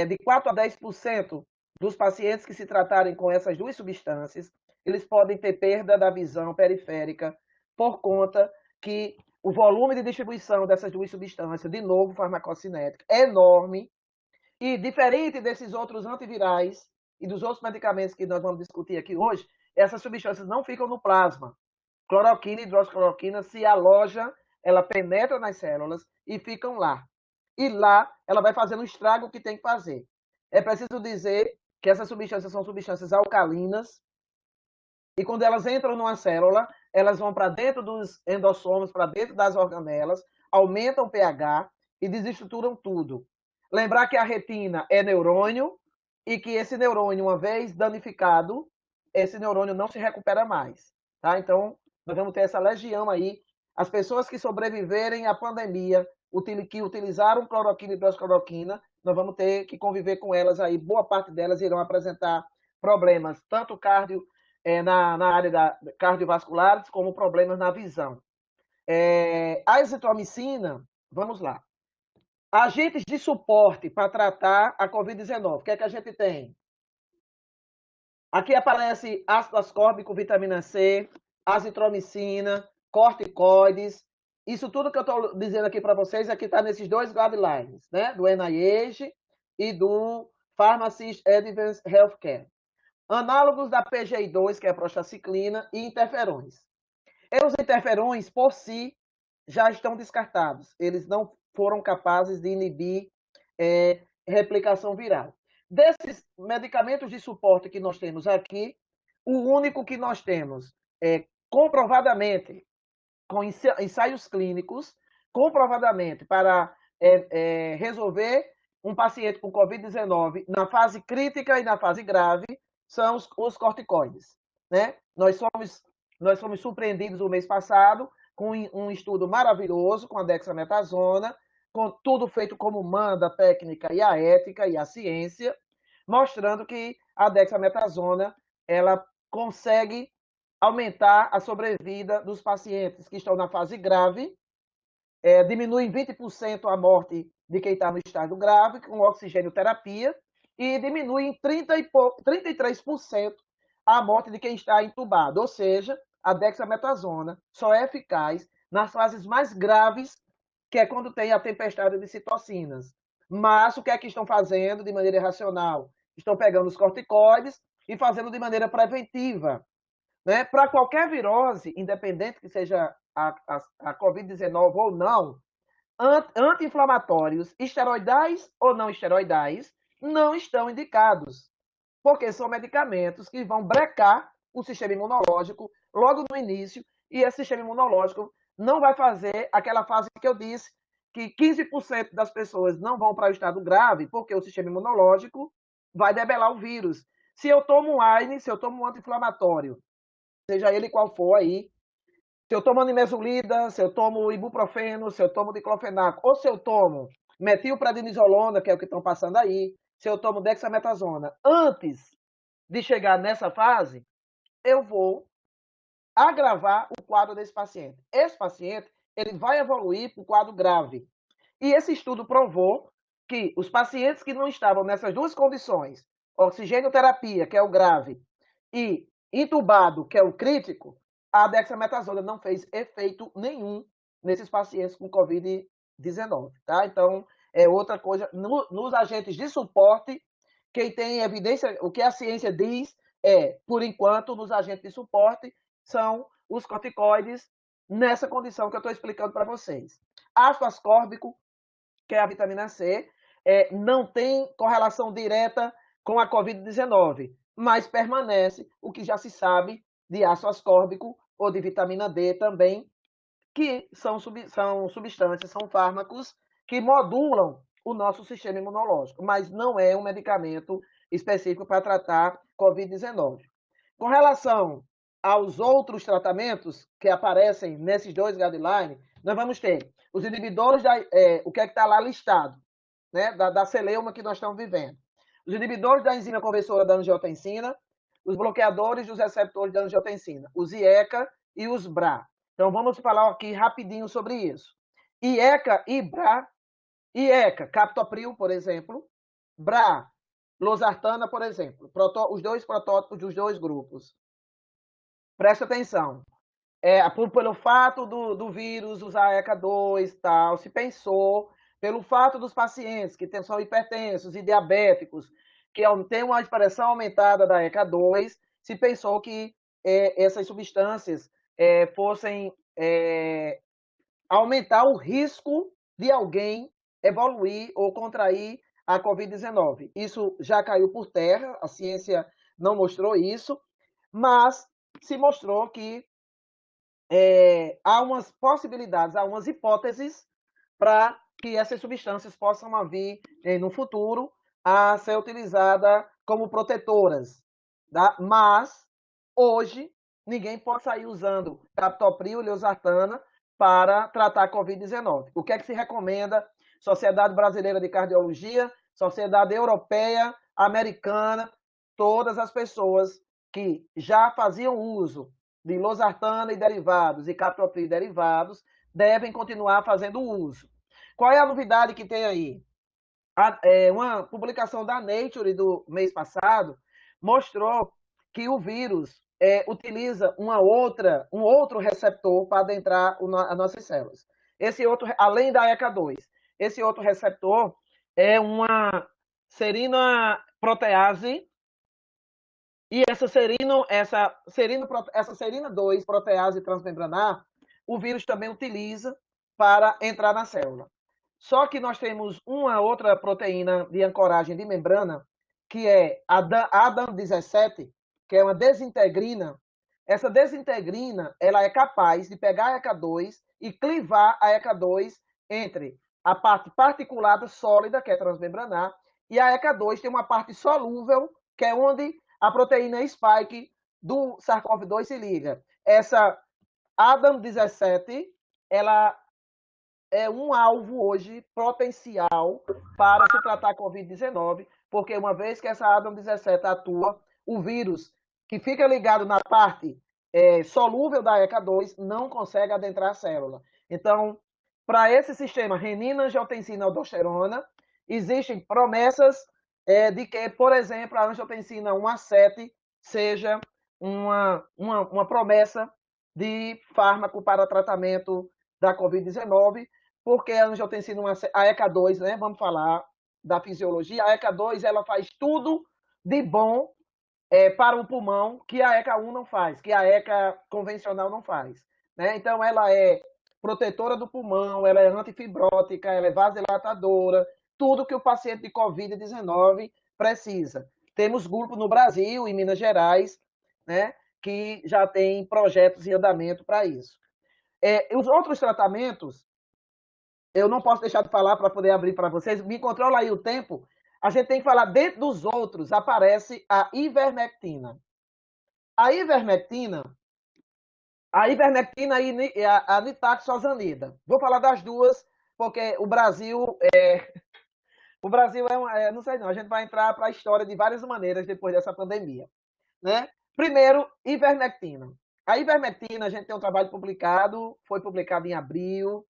De 4 a 10% dos pacientes que se tratarem com essas duas substâncias, eles podem ter perda da visão periférica por conta que o volume de distribuição dessas duas substâncias, de novo farmacocinética, é enorme. E diferente desses outros antivirais e dos outros medicamentos que nós vamos discutir aqui hoje, essas substâncias não ficam no plasma. Cloroquina e hidroxicloroquina se aloja, ela penetra nas células e ficam lá. E lá ela vai fazendo o estrago que tem que fazer. É preciso dizer que essas substâncias são substâncias alcalinas, e quando elas entram numa célula, elas vão para dentro dos endossomos, para dentro das organelas, aumentam o pH e desestruturam tudo. Lembrar que a retina é neurônio e que esse neurônio, uma vez danificado, esse neurônio não se recupera mais. Tá? Então, nós vamos ter essa legião aí. As pessoas que sobreviverem à pandemia, que utilizaram cloroquina e hidroxicloroquina, nós vamos ter que conviver com elas aí. Boa parte delas irão apresentar problemas, tanto na área cardiovasculares, como problemas na visão. A azitromicina, vamos lá. Agentes de suporte para tratar a Covid-19. O que é que a gente tem? Aqui aparece ácido ascórbico, vitamina C, azitromicina, corticoides. Isso tudo que eu estou dizendo aqui para vocês aqui está nesses dois guidelines, né? Do NIH e do Pharmacist Advanced Healthcare. Análogos da PGI2, que é a prostacyclina, e interferões. Os interferões, por si, já estão descartados. Eles não foram capazes de inibir replicação viral. Desses medicamentos de suporte que nós temos aqui, o único que nós temos comprovadamente, com ensaios clínicos, comprovadamente para resolver um paciente com Covid-19 na fase crítica e na fase grave, são os corticoides. Né? Nós fomos surpreendidos no mês passado com um estudo maravilhoso com a dexametasona, com tudo feito como manda a técnica e a ética e a ciência, mostrando que a dexametasona ela consegue aumentar a sobrevida dos pacientes que estão na fase grave, diminui em 20% a morte de quem está no estado grave, com oxigênio terapia, e diminui em 33% a morte de quem está entubado. Ou seja, a dexametasona só é eficaz nas fases mais graves, que é quando tem a tempestade de citocinas. Mas o que é que estão fazendo de maneira irracional? Estão pegando os corticoides e fazendo de maneira preventiva. Né? Para qualquer virose, independente que seja a Covid-19 ou não, anti-inflamatórios, esteroidais ou não esteroidais, não estão indicados, porque são medicamentos que vão brecar o sistema imunológico logo no início, e esse sistema imunológico não vai fazer aquela fase que eu disse, que 15% das pessoas não vão para o estado grave, porque o sistema imunológico vai debelar o vírus. Se eu tomo um AINE, se eu tomo um anti-inflamatório, seja ele qual for aí, se eu tomo nimesulida, se eu tomo ibuprofeno, se eu tomo diclofenaco, ou se eu tomo metilprednisolona, que é o que estão passando aí, se eu tomo dexametasona, antes de chegar nessa fase, eu vou agravar o quadro desse paciente. Esse paciente, ele vai evoluir para o quadro grave. E esse estudo provou que os pacientes que não estavam nessas duas condições, oxigênio-terapia, que é o grave, e intubado, que é o crítico, a dexametasona não fez efeito nenhum nesses pacientes com Covid-19, tá? Então, é outra coisa. Nos agentes de suporte, quem tem evidência, o que a ciência diz por enquanto, nos agentes de suporte, são os corticoides nessa condição que eu estou explicando para vocês. Ácido ascórbico, que é a vitamina C, não tem correlação direta com a Covid-19, mas permanece o que já se sabe de ácido ascórbico ou de vitamina D também, que são substâncias, são fármacos que modulam o nosso sistema imunológico, mas não é um medicamento específico para tratar Covid-19. Com relação aos outros tratamentos que aparecem nesses dois guidelines, nós vamos ter os inibidores, o que é que está lá listado, né, da celeuma que nós estamos vivendo. Os inibidores da enzima conversora da angiotensina, os bloqueadores dos receptores da angiotensina, os IECA e os BRA. Então, vamos falar aqui rapidinho sobre isso. IECA e BRA, IECA, captopril, por exemplo, BRA, losartana, por exemplo, os dois protótipos dos dois grupos. Presta atenção. Pelo fato do vírus usar ECA2 e tal, se pensou, pelo fato dos pacientes que são hipertensos e diabéticos, que têm uma expressão aumentada da ECA2, se pensou que essas substâncias fossem aumentar o risco de alguém evoluir ou contrair a Covid-19. Isso já caiu por terra, a ciência não mostrou isso, mas se mostrou que há umas possibilidades, há umas hipóteses para que essas substâncias possam vir no futuro a ser utilizadas como protetoras. Tá? Mas, hoje, ninguém pode sair usando captopril e losartana para tratar a Covid-19. O que é que se recomenda? Sociedade Brasileira de Cardiologia, Sociedade Europeia, Americana, todas as pessoas que já faziam uso de losartana e derivados e captopril e derivados devem continuar fazendo uso. Qual é a novidade que tem aí? Uma publicação da Nature do mês passado mostrou que o vírus utiliza um outro receptor para adentrar as nossas células. Esse outro, além da ECA2, esse outro receptor é uma serina protease, e essa serina 2 protease transmembranar, o vírus também utiliza para entrar na célula. Só que nós temos uma outra proteína de ancoragem de membrana, que é a ADAM17, que é uma desintegrina. Essa desintegrina, ela é capaz de pegar a ECA2 e clivar a ECA2 entre a parte particulada sólida, que é transmembranar, e a ECA2 tem uma parte solúvel, que é onde a proteína spike do SARS-CoV-2 se liga. Essa ADAM17, ela é um alvo hoje potencial para se tratar a Covid-19, porque uma vez que essa ADAM17 atua, o vírus que fica ligado na parte solúvel da ECA2 não consegue adentrar a célula. Então, para esse sistema renina, angiotensina, aldosterona, existem promessas de que, por exemplo, a angiotensina 1A7 seja uma promessa de fármaco para tratamento da Covid-19, porque a angiotensina, a ECA2, né, vamos falar da fisiologia, a ECA2 ela faz tudo de bom para o pulmão que a ECA1 não faz, que a ECA convencional não faz. Né? Então, ela é protetora do pulmão, ela é antifibrótica, ela é vasodilatadora, tudo que o paciente de Covid-19 precisa. Temos grupo no Brasil, em Minas Gerais, né, que já tem projetos em andamento para isso. Os outros tratamentos, eu não posso deixar de falar para poder abrir para vocês, me controla aí o tempo, a gente tem que falar, dentro dos outros, aparece a ivermectina. A ivermectina e a nitaxosanida. Vou falar das duas, porque o Brasil não sei não, a gente vai entrar para a história de várias maneiras depois dessa pandemia. Né? Primeiro, ivermectina. A ivermectina, a gente tem um trabalho publicado, foi publicado em abril,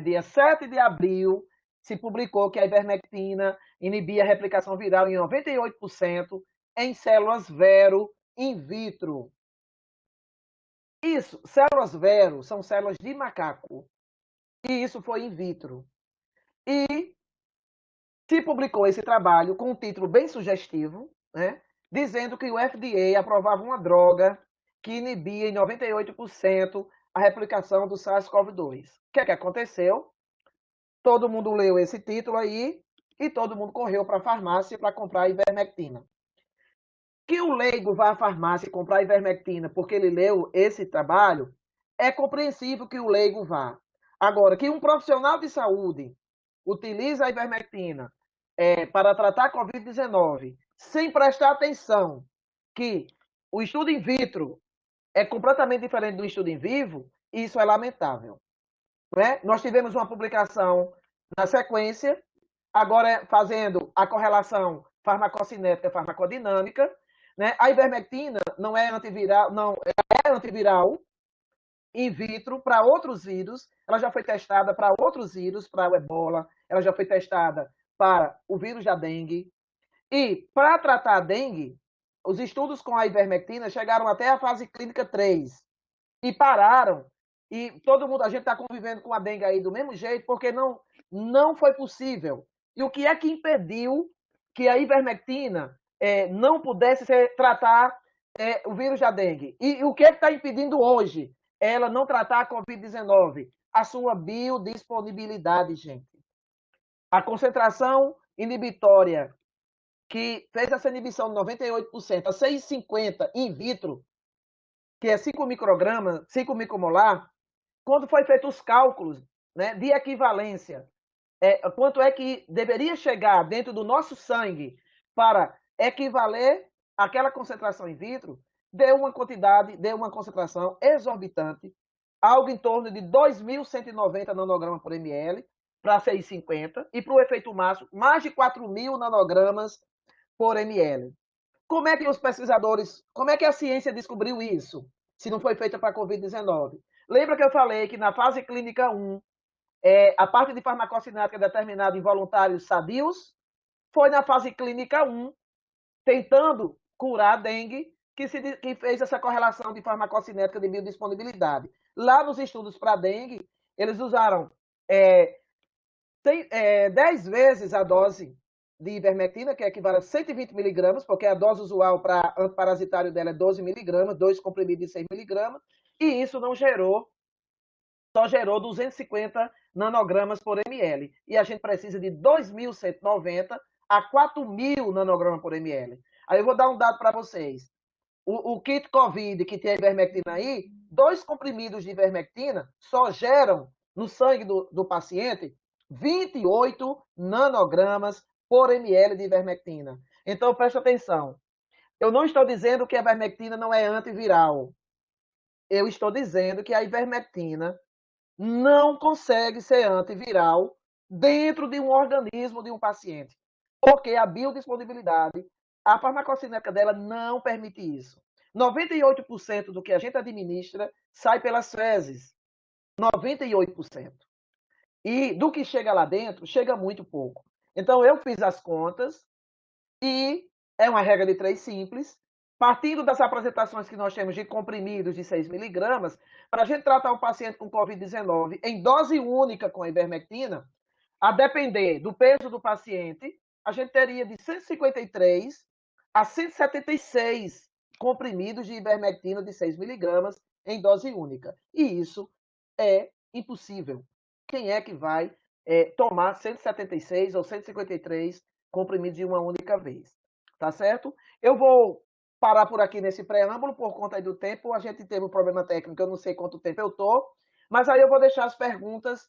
dia 7 de abril, se publicou que a ivermectina inibia a replicação viral em 98% em células vero in vitro. Isso, células vero são células de macaco. E isso foi in vitro. E se publicou esse trabalho com um título bem sugestivo, né, dizendo que o FDA aprovava uma droga que inibia em 98% a replicação do SARS-CoV-2. O que é que aconteceu? Todo mundo leu esse título aí e todo mundo correu para a farmácia para comprar ivermectina. Que o leigo vá à farmácia comprar ivermectina porque ele leu esse trabalho, é compreensível que o leigo vá. Agora, que um profissional de saúde utiliza a ivermectina para tratar a Covid-19 sem prestar atenção que o estudo in vitro é completamente diferente do estudo em vivo, isso é lamentável. Né? Nós tivemos uma publicação na sequência, agora fazendo a correlação farmacocinética farmacodinâmica. Né? A ivermectina não é antiviral, não é antiviral in vitro para outros vírus, ela já foi testada para outros vírus, para o ebola, ela já foi testada para o vírus da dengue. E para tratar a dengue, os estudos com a ivermectina chegaram até a fase clínica 3 e pararam. E todo mundo, a gente está convivendo com a dengue aí do mesmo jeito, porque não foi possível. E o que é que impediu que a ivermectina não pudesse tratar o vírus da dengue? E o que é que está impedindo hoje ela não tratar a Covid-19? A sua biodisponibilidade, gente. A concentração inibitória que fez essa inibição de 98% a 6,50 in vitro, que é 5 microgramas, 5 micromolar, quando foi feito os cálculos né, de equivalência, quanto é que deveria chegar dentro do nosso sangue para equivaler àquela concentração in vitro, deu uma concentração exorbitante, algo em torno de 2.190 nanogramas por ml para 650 e para o efeito máximo, mais de 4.000 nanogramas por ml. Como é que os pesquisadores, como é que a ciência descobriu isso, se não foi feita para a Covid-19? Lembra que eu falei que na fase clínica 1, a parte de farmacocinética determinada em voluntários sadios? Foi na fase clínica 1, tentando curar a dengue, que fez essa correlação de farmacocinética de biodisponibilidade. Lá nos estudos para dengue, eles usaram 10 vezes a dose de ivermectina, que equivale a 120 miligramas, porque a dose usual para antiparasitário dela é 12 miligramas, 2 comprimidos de 6 miligramas, e isso não gerou, só gerou 250 nanogramas por ml. E a gente precisa de 2.190 a 4.000 nanogramas por ml. Aí eu vou dar um dado para vocês. O kit COVID que tem a ivermectina aí, 2 comprimidos de ivermectina só geram no sangue do paciente 28 nanogramas por ml de ivermectina. Então, presta atenção. Eu não estou dizendo que a ivermectina não é antiviral. Eu estou dizendo que a ivermectina não consegue ser antiviral dentro de um organismo de um paciente, porque a biodisponibilidade, a farmacocinética dela não permite isso. 98% do que a gente administra sai pelas fezes. 98%. E do que chega lá dentro, chega muito pouco. Então, eu fiz as contas e é uma regra de 3 simples. Partindo das apresentações que nós temos de comprimidos de 6 miligramas, para a gente tratar um paciente com Covid-19 em dose única com a ivermectina, a depender do peso do paciente, a gente teria de 153 a 176 comprimidos de ivermectina de 6 miligramas em dose única. E isso é impossível. Quem é que vai tomar 176 ou 153 comprimidos de uma única vez? Tá certo? Eu vou parar por aqui nesse preâmbulo, por conta do tempo. A gente teve um problema técnico, eu não sei quanto tempo eu estou, mas aí eu vou deixar as perguntas,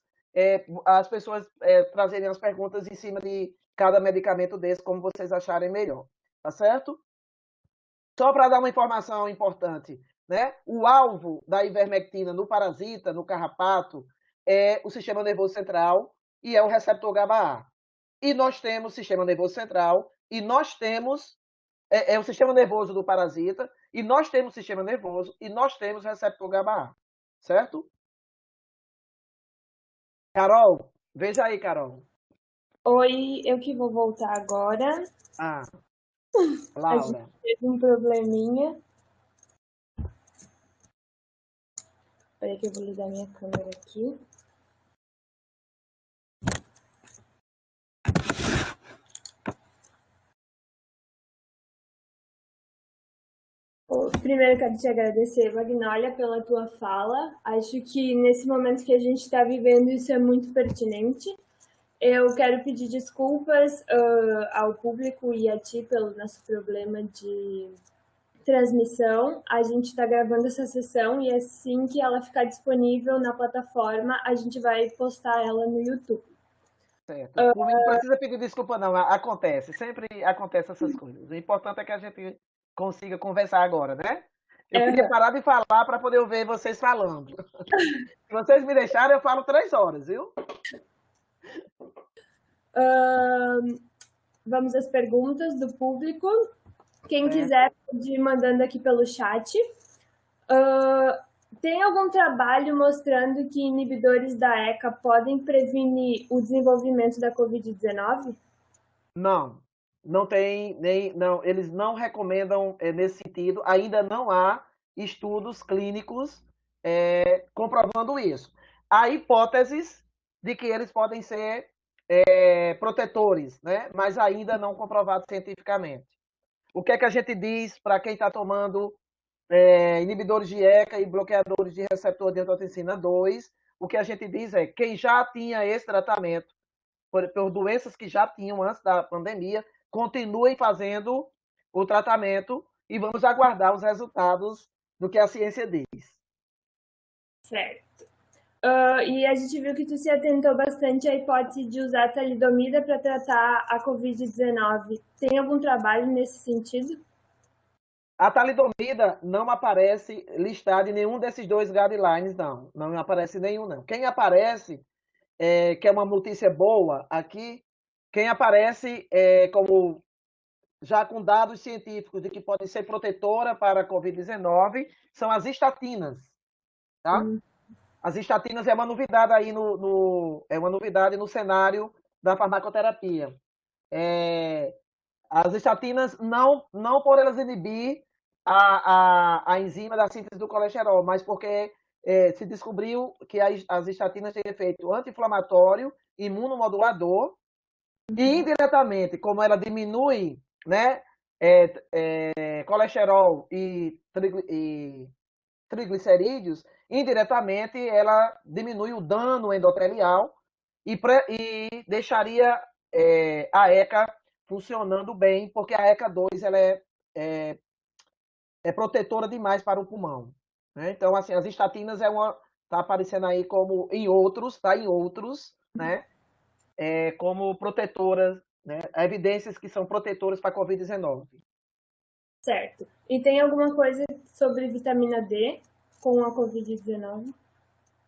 as pessoas trazerem as perguntas em cima de cada medicamento desse, como vocês acharem melhor. Tá certo? Só para dar uma informação importante, né? O alvo da ivermectina no parasita, no carrapato, é o sistema nervoso central e é o receptor GABA-A. E nós temos sistema nervoso central e nós temos o sistema nervoso do parasita, e nós temos sistema nervoso, e nós temos receptor GABA-A, certo? Carol, veja aí, Carol. Oi, eu que vou voltar agora. Ah, A Laura. gente teve um probleminha. Espera que eu vou ligar minha câmera aqui. Primeiro, quero te agradecer, Magnólia, pela tua fala. Acho que nesse momento que a gente está vivendo, isso é muito pertinente. Eu quero pedir desculpas ao público e a ti pelo nosso problema de transmissão. A gente está gravando essa sessão e assim que ela ficar disponível na plataforma, a gente vai postar ela no YouTube. Certo. Não precisa pedir desculpa, não. Acontece. Sempre acontece essas coisas. O importante é que a gente consiga conversar agora, né? Eu queria parar de falar para poder ouvir vocês falando. Se vocês me deixarem, eu falo 3 horas, viu? Vamos às perguntas do público. Quem quiser pode ir mandando aqui pelo chat. Tem algum trabalho mostrando que inibidores da ECA podem prevenir o desenvolvimento da Covid-19? Não. Não tem não, eles não recomendam nesse sentido. Ainda não há estudos clínicos comprovando isso. Há hipóteses de que eles podem ser protetores, né? Mas ainda não comprovado cientificamente. O que é que a gente diz para quem está tomando inibidores de ECA e bloqueadores de receptor de angiotensina 2? O que a gente diz é quem já tinha esse tratamento, por doenças que já tinham antes da pandemia, continuem fazendo o tratamento e vamos aguardar os resultados do que a ciência diz. Certo. E a gente viu que tu se atentou bastante à hipótese de usar a talidomida para tratar a Covid-19. Tem algum trabalho nesse sentido? A talidomida não aparece listada em nenhum desses dois guidelines, não. Não aparece nenhum, não. Quem aparece, que é uma notícia boa aqui, quem aparece como já com dados científicos de que pode ser protetora para a Covid-19 são as estatinas, tá? As estatinas é uma novidade aí é uma novidade no cenário da farmacoterapia. As estatinas não por elas inibir a enzima da síntese do colesterol, mas porque se descobriu que as estatinas têm efeito anti-inflamatório, imunomodulador, e indiretamente, como ela diminui, né, colesterol e triglicerídeos, indiretamente ela diminui o dano endotelial e deixaria a ECA funcionando bem, porque a ECA2 ela é protetora demais para o pulmão. Né? Então, assim, as estatinas está aparecendo aí como em outros, né? Como protetoras, né? Evidências que são protetoras para a Covid-19. Certo. E tem alguma coisa sobre vitamina D com a Covid-19?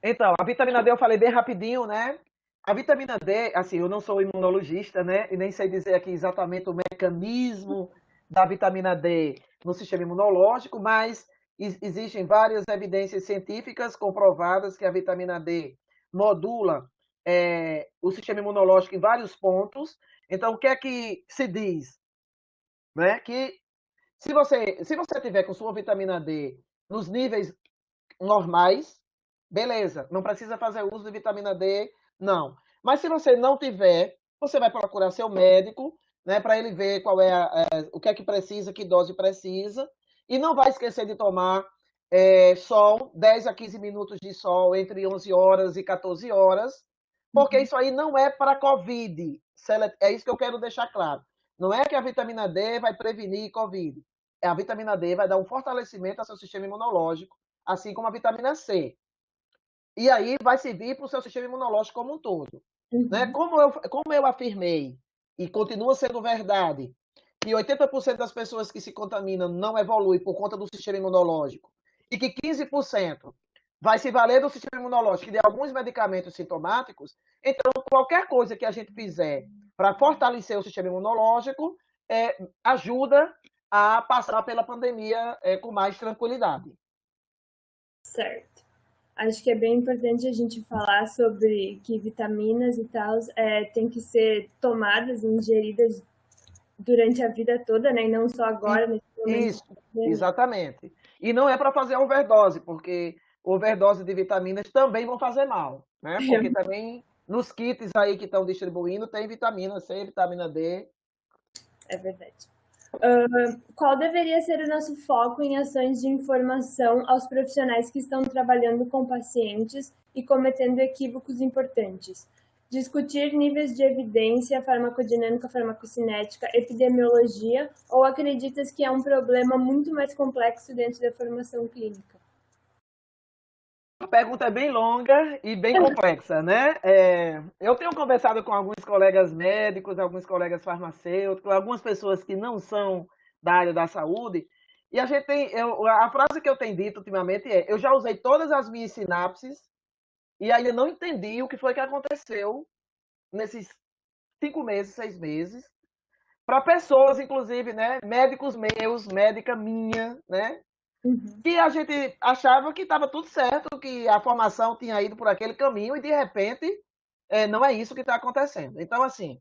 Então, a vitamina D eu falei bem rapidinho, né? A vitamina D, assim, eu não sou imunologista, né? E nem sei dizer aqui exatamente o mecanismo da vitamina D no sistema imunológico, mas existem várias evidências científicas comprovadas que a vitamina D modula o sistema imunológico em vários pontos. Então, o que é que se diz? Né? Que se você tiver com sua vitamina D nos níveis normais, beleza, não precisa fazer uso de vitamina D, não. Mas se você não tiver, você vai procurar seu médico, né, para ele ver qual o que é que precisa, que dose precisa, e não vai esquecer de tomar sol, 10 a 15 minutos de sol entre 11 horas e 14 horas, porque isso aí não é para Covid. É isso que eu quero deixar claro. Não é que a vitamina D vai prevenir Covid. A vitamina D vai dar um fortalecimento ao seu sistema imunológico, assim como a vitamina C. E aí vai servir para o seu sistema imunológico como um todo. Né? Como eu afirmei, e continua sendo verdade, que 80% das pessoas que se contaminam não evolui por conta do sistema imunológico, e que 15% vai se valer do sistema imunológico e de alguns medicamentos sintomáticos, então qualquer coisa que a gente fizer para fortalecer o sistema imunológico ajuda a passar pela pandemia com mais tranquilidade. Certo. Acho que é bem importante a gente falar sobre que vitaminas e tal têm que ser tomadas e ingeridas durante a vida toda, né? E não só agora, nesse momento. Isso, exatamente. E não é para fazer overdose, porque overdose de vitaminas também vão fazer mal, né? Porque também nos kits aí que estão distribuindo tem vitamina C, vitamina D. É verdade. Qual deveria ser o nosso foco em ações de informação aos profissionais que estão trabalhando com pacientes e cometendo equívocos importantes? Discutir níveis de evidência, farmacodinâmica, farmacocinética, epidemiologia, ou acreditas que é um problema muito mais complexo dentro da formação clínica? A pergunta é bem longa e bem complexa, né? Eu tenho conversado com alguns colegas médicos, alguns colegas farmacêuticos, algumas pessoas que não são da área da saúde, e a gente a frase que eu tenho dito ultimamente é: eu já usei todas as minhas sinapses e ainda não entendi o que foi que aconteceu nesses 5 meses, 6 meses, para pessoas, inclusive, né? Médicos meus, médica minha, né? Que a gente achava que estava tudo certo, que a formação tinha ido por aquele caminho e, de repente, não é isso que está acontecendo. Então, assim,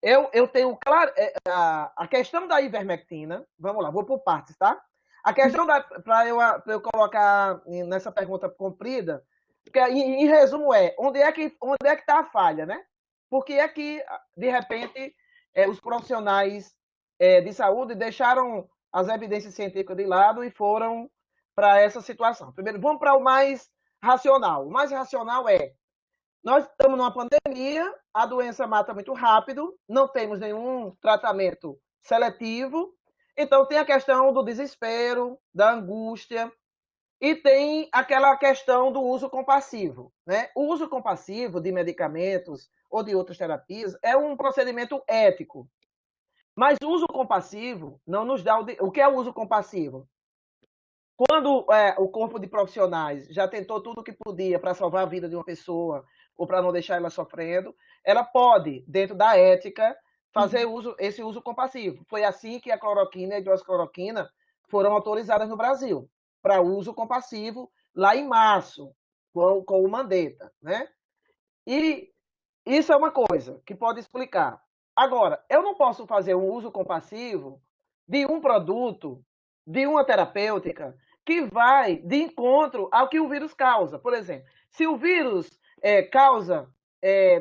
eu tenho claro... a questão da ivermectina... Vamos lá, vou por partes, tá? A questão para eu colocar nessa pergunta comprida, que em resumo onde é que está a falha, né? Porque é que, de repente, os profissionais de saúde deixaram as evidências científicas de lado e foram para essa situação. Primeiro, vamos para o mais racional. O mais racional nós estamos numa pandemia, a doença mata muito rápido, não temos nenhum tratamento seletivo, então tem a questão do desespero, da angústia, E tem aquela questão do uso compassivo, né? O uso compassivo de medicamentos ou de outras terapias é um procedimento ético. Mas o uso compassivo não nos dá o que é o uso compassivo? Quando o corpo de profissionais já tentou tudo o que podia para salvar a vida de uma pessoa ou para não deixar ela sofrendo, ela pode, dentro da ética, fazer esse uso compassivo. Foi assim que a cloroquina e a hidroxicloroquina foram autorizadas no Brasil, para uso compassivo, lá em março, com o Mandetta, né? E isso é uma coisa que pode explicar. Agora, eu não posso fazer um uso compassivo de um produto, de uma terapêutica, que vai de encontro ao que o vírus causa. Por exemplo, se o vírus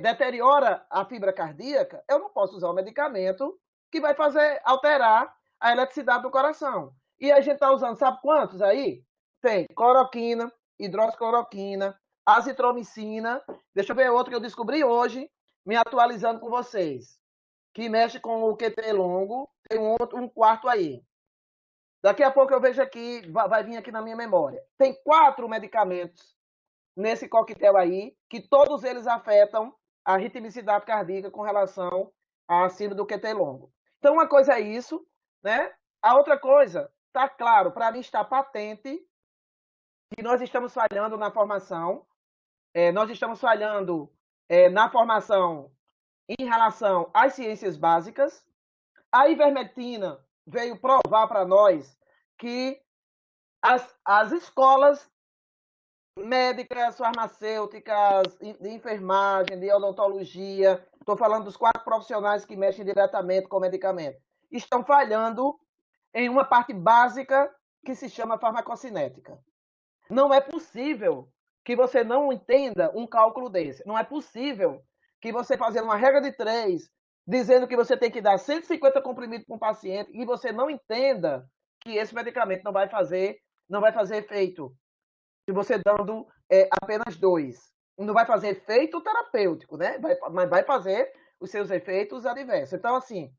deteriora a fibra cardíaca, eu não posso usar um medicamento que vai fazer alterar a eletricidade do coração. E a gente está usando, sabe quantos aí? Tem cloroquina, hidroxicloroquina, azitromicina. Deixa eu ver outro que eu descobri hoje, me atualizando com vocês, que mexe com o QT longo. Tem um quarto aí. Daqui a pouco eu vejo aqui, vai vir aqui na minha memória. Tem 4 medicamentos nesse coquetel aí, que todos eles afetam a ritmicidade cardíaca com relação à síndrome do QT longo. Então, uma coisa é isso, né? A outra coisa, está claro, para mim está patente, que nós estamos falhando na formação, nós estamos falhando na formação em relação às ciências básicas. A ivermectina veio provar para nós que as escolas médicas, farmacêuticas, de enfermagem, de odontologia, estou falando dos 4 profissionais que mexem diretamente com o medicamento, estão falhando em uma parte básica que se chama farmacocinética. Não é possível que você não entenda um cálculo desse. Não é possível que você fazendo uma regra de 3, dizendo que você tem que dar 150 comprimidos para um paciente, e você não entenda que esse medicamento não vai fazer efeito. Se você dando apenas 2. Não vai fazer efeito terapêutico, né? Mas vai fazer os seus efeitos adversos. Então, assim,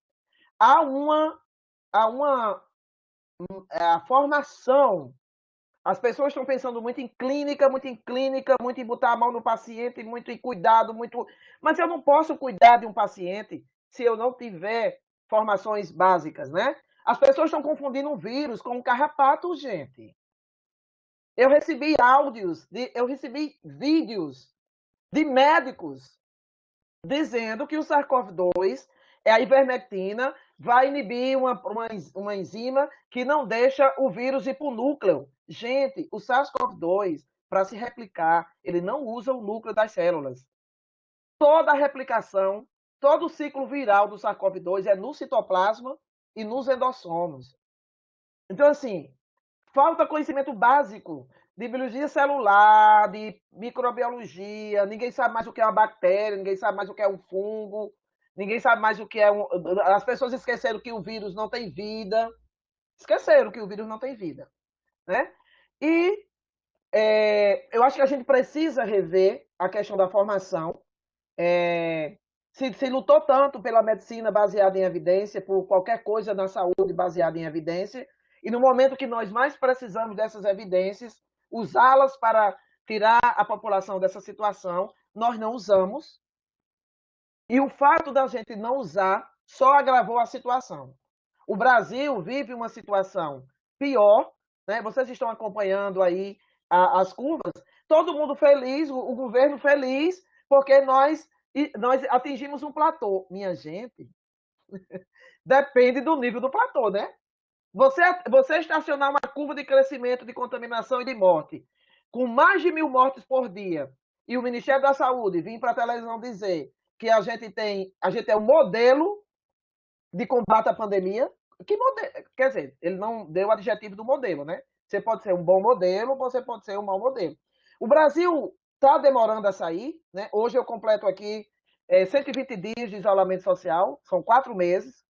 há a formação. As pessoas estão pensando muito em clínica, muito em botar a mão no paciente, muito em cuidado, muito. Mas eu não posso cuidar de um paciente se eu não tiver formações básicas, né? As pessoas estão confundindo um vírus com um carrapato, gente. Eu recebi vídeos de médicos dizendo que o SARS-CoV-2 a ivermectina vai inibir uma enzima que não deixa o vírus ir para o núcleo. Gente, o SARS-CoV-2, para se replicar, ele não usa o núcleo das células. Toda a replicação, todo o ciclo viral do SARS-CoV-2 é no citoplasma e nos endossomos. Então, assim, falta conhecimento básico de biologia celular, de microbiologia, ninguém sabe mais o que é uma bactéria, ninguém sabe mais o que é um fungo, ninguém sabe mais o que é As pessoas esqueceram que o vírus não tem vida. Esqueceram que o vírus não tem vida, né? E eu acho que a gente precisa rever a questão da formação. Se lutou tanto pela medicina baseada em evidência, por qualquer coisa na saúde baseada em evidência, e no momento que nós mais precisamos dessas evidências, usá-las para tirar a população dessa situação, nós não usamos. E o fato da gente não usar só agravou a situação. O Brasil vive uma situação pior, né? Vocês estão acompanhando aí as curvas, todo mundo feliz, o governo feliz, porque nós atingimos um platô. Minha gente, depende do nível do platô, né? Você estacionar uma curva de crescimento, de contaminação e de morte, com mais de 1.000 mortes por dia, e o Ministério da Saúde vir para a televisão dizer que a gente é um modelo de combate à pandemia, quer dizer, ele não deu o adjetivo do modelo, né? Você pode ser um bom modelo, você pode ser um mau modelo. O Brasil está demorando a sair, né? Hoje eu completo aqui 120 dias de isolamento social, são 4 meses.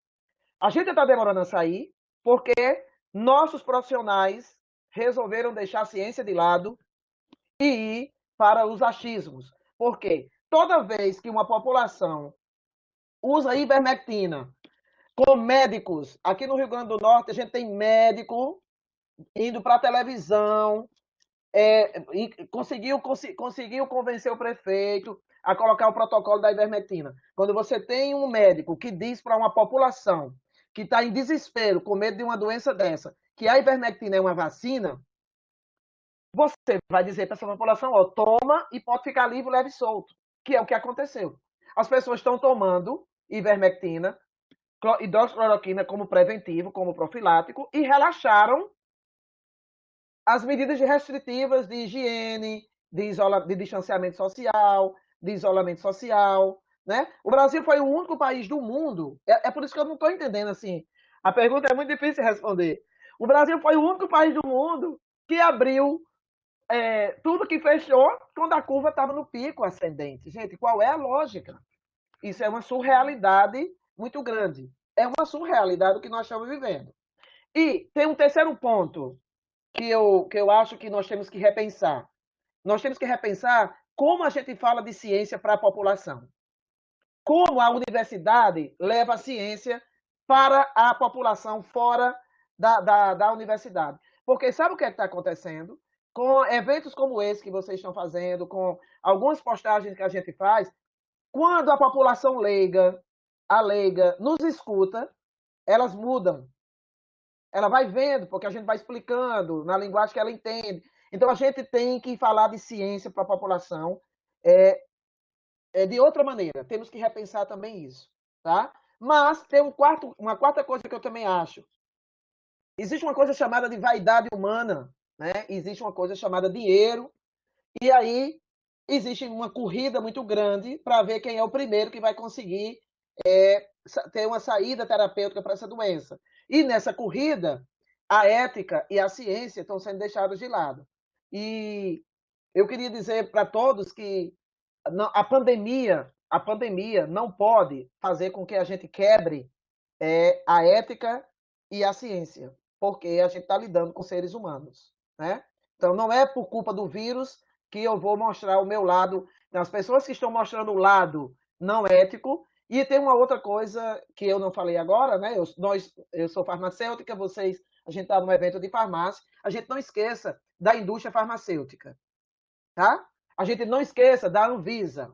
A gente está demorando a sair porque nossos profissionais resolveram deixar a ciência de lado e ir para os achismos. Por quê? Toda vez que uma população usa ivermectina com médicos, aqui no Rio Grande do Norte a gente tem médico indo para a televisão conseguiu convencer o prefeito a colocar o protocolo da ivermectina. Quando você tem um médico que diz para uma população que está em desespero, com medo de uma doença dessa, que a ivermectina é uma vacina, você vai dizer para essa população, ó, toma e pode ficar livre, leve e solto, que é o que aconteceu. As pessoas estão tomando ivermectina, hidroxicloroquina como preventivo, como profilático, e relaxaram as medidas restritivas de higiene, de distanciamento social, de isolamento social. Né? O Brasil foi o único país do mundo, é por isso que eu não estou entendendo assim. A pergunta é muito difícil de responder. O Brasil foi o único país do mundo que abriu tudo que fechou quando a curva estava no pico ascendente. Gente, qual é a lógica? Isso é uma surrealidade muito grande. É uma surrealidade o que nós estamos vivendo. E tem um terceiro ponto que eu acho que nós temos que repensar. Nós temos que repensar como a gente fala de ciência para a população. Como a universidade leva a ciência para a população fora da universidade. Porque sabe o que está acontecendo? Com eventos como esse que vocês estão fazendo, com algumas postagens que a gente faz, quando a população leiga, a leiga, nos escuta, elas mudam. Ela vai vendo, porque a gente vai explicando na linguagem que ela entende. Então, a gente tem que falar de ciência para a população de outra maneira. Temos que repensar também isso. Tá? Mas tem uma quarta coisa que eu também acho. Existe uma coisa chamada de vaidade humana, né? Existe uma coisa chamada dinheiro, e aí existe uma corrida muito grande para ver quem é o primeiro que vai conseguir ter uma saída terapêutica para essa doença. E nessa corrida, a ética e a ciência estão sendo deixadas de lado. E eu queria dizer para todos que a pandemia não pode fazer com que a gente quebre a ética e a ciência, porque a gente está lidando com seres humanos. Né? Então, não é por culpa do vírus que eu vou mostrar o meu lado. As pessoas que estão mostrando o lado não ético. E tem uma outra coisa que eu não falei agora, né? Eu sou farmacêutica, a gente está num evento de farmácia, a gente não esqueça da indústria farmacêutica. Tá? A gente não esqueça da Anvisa.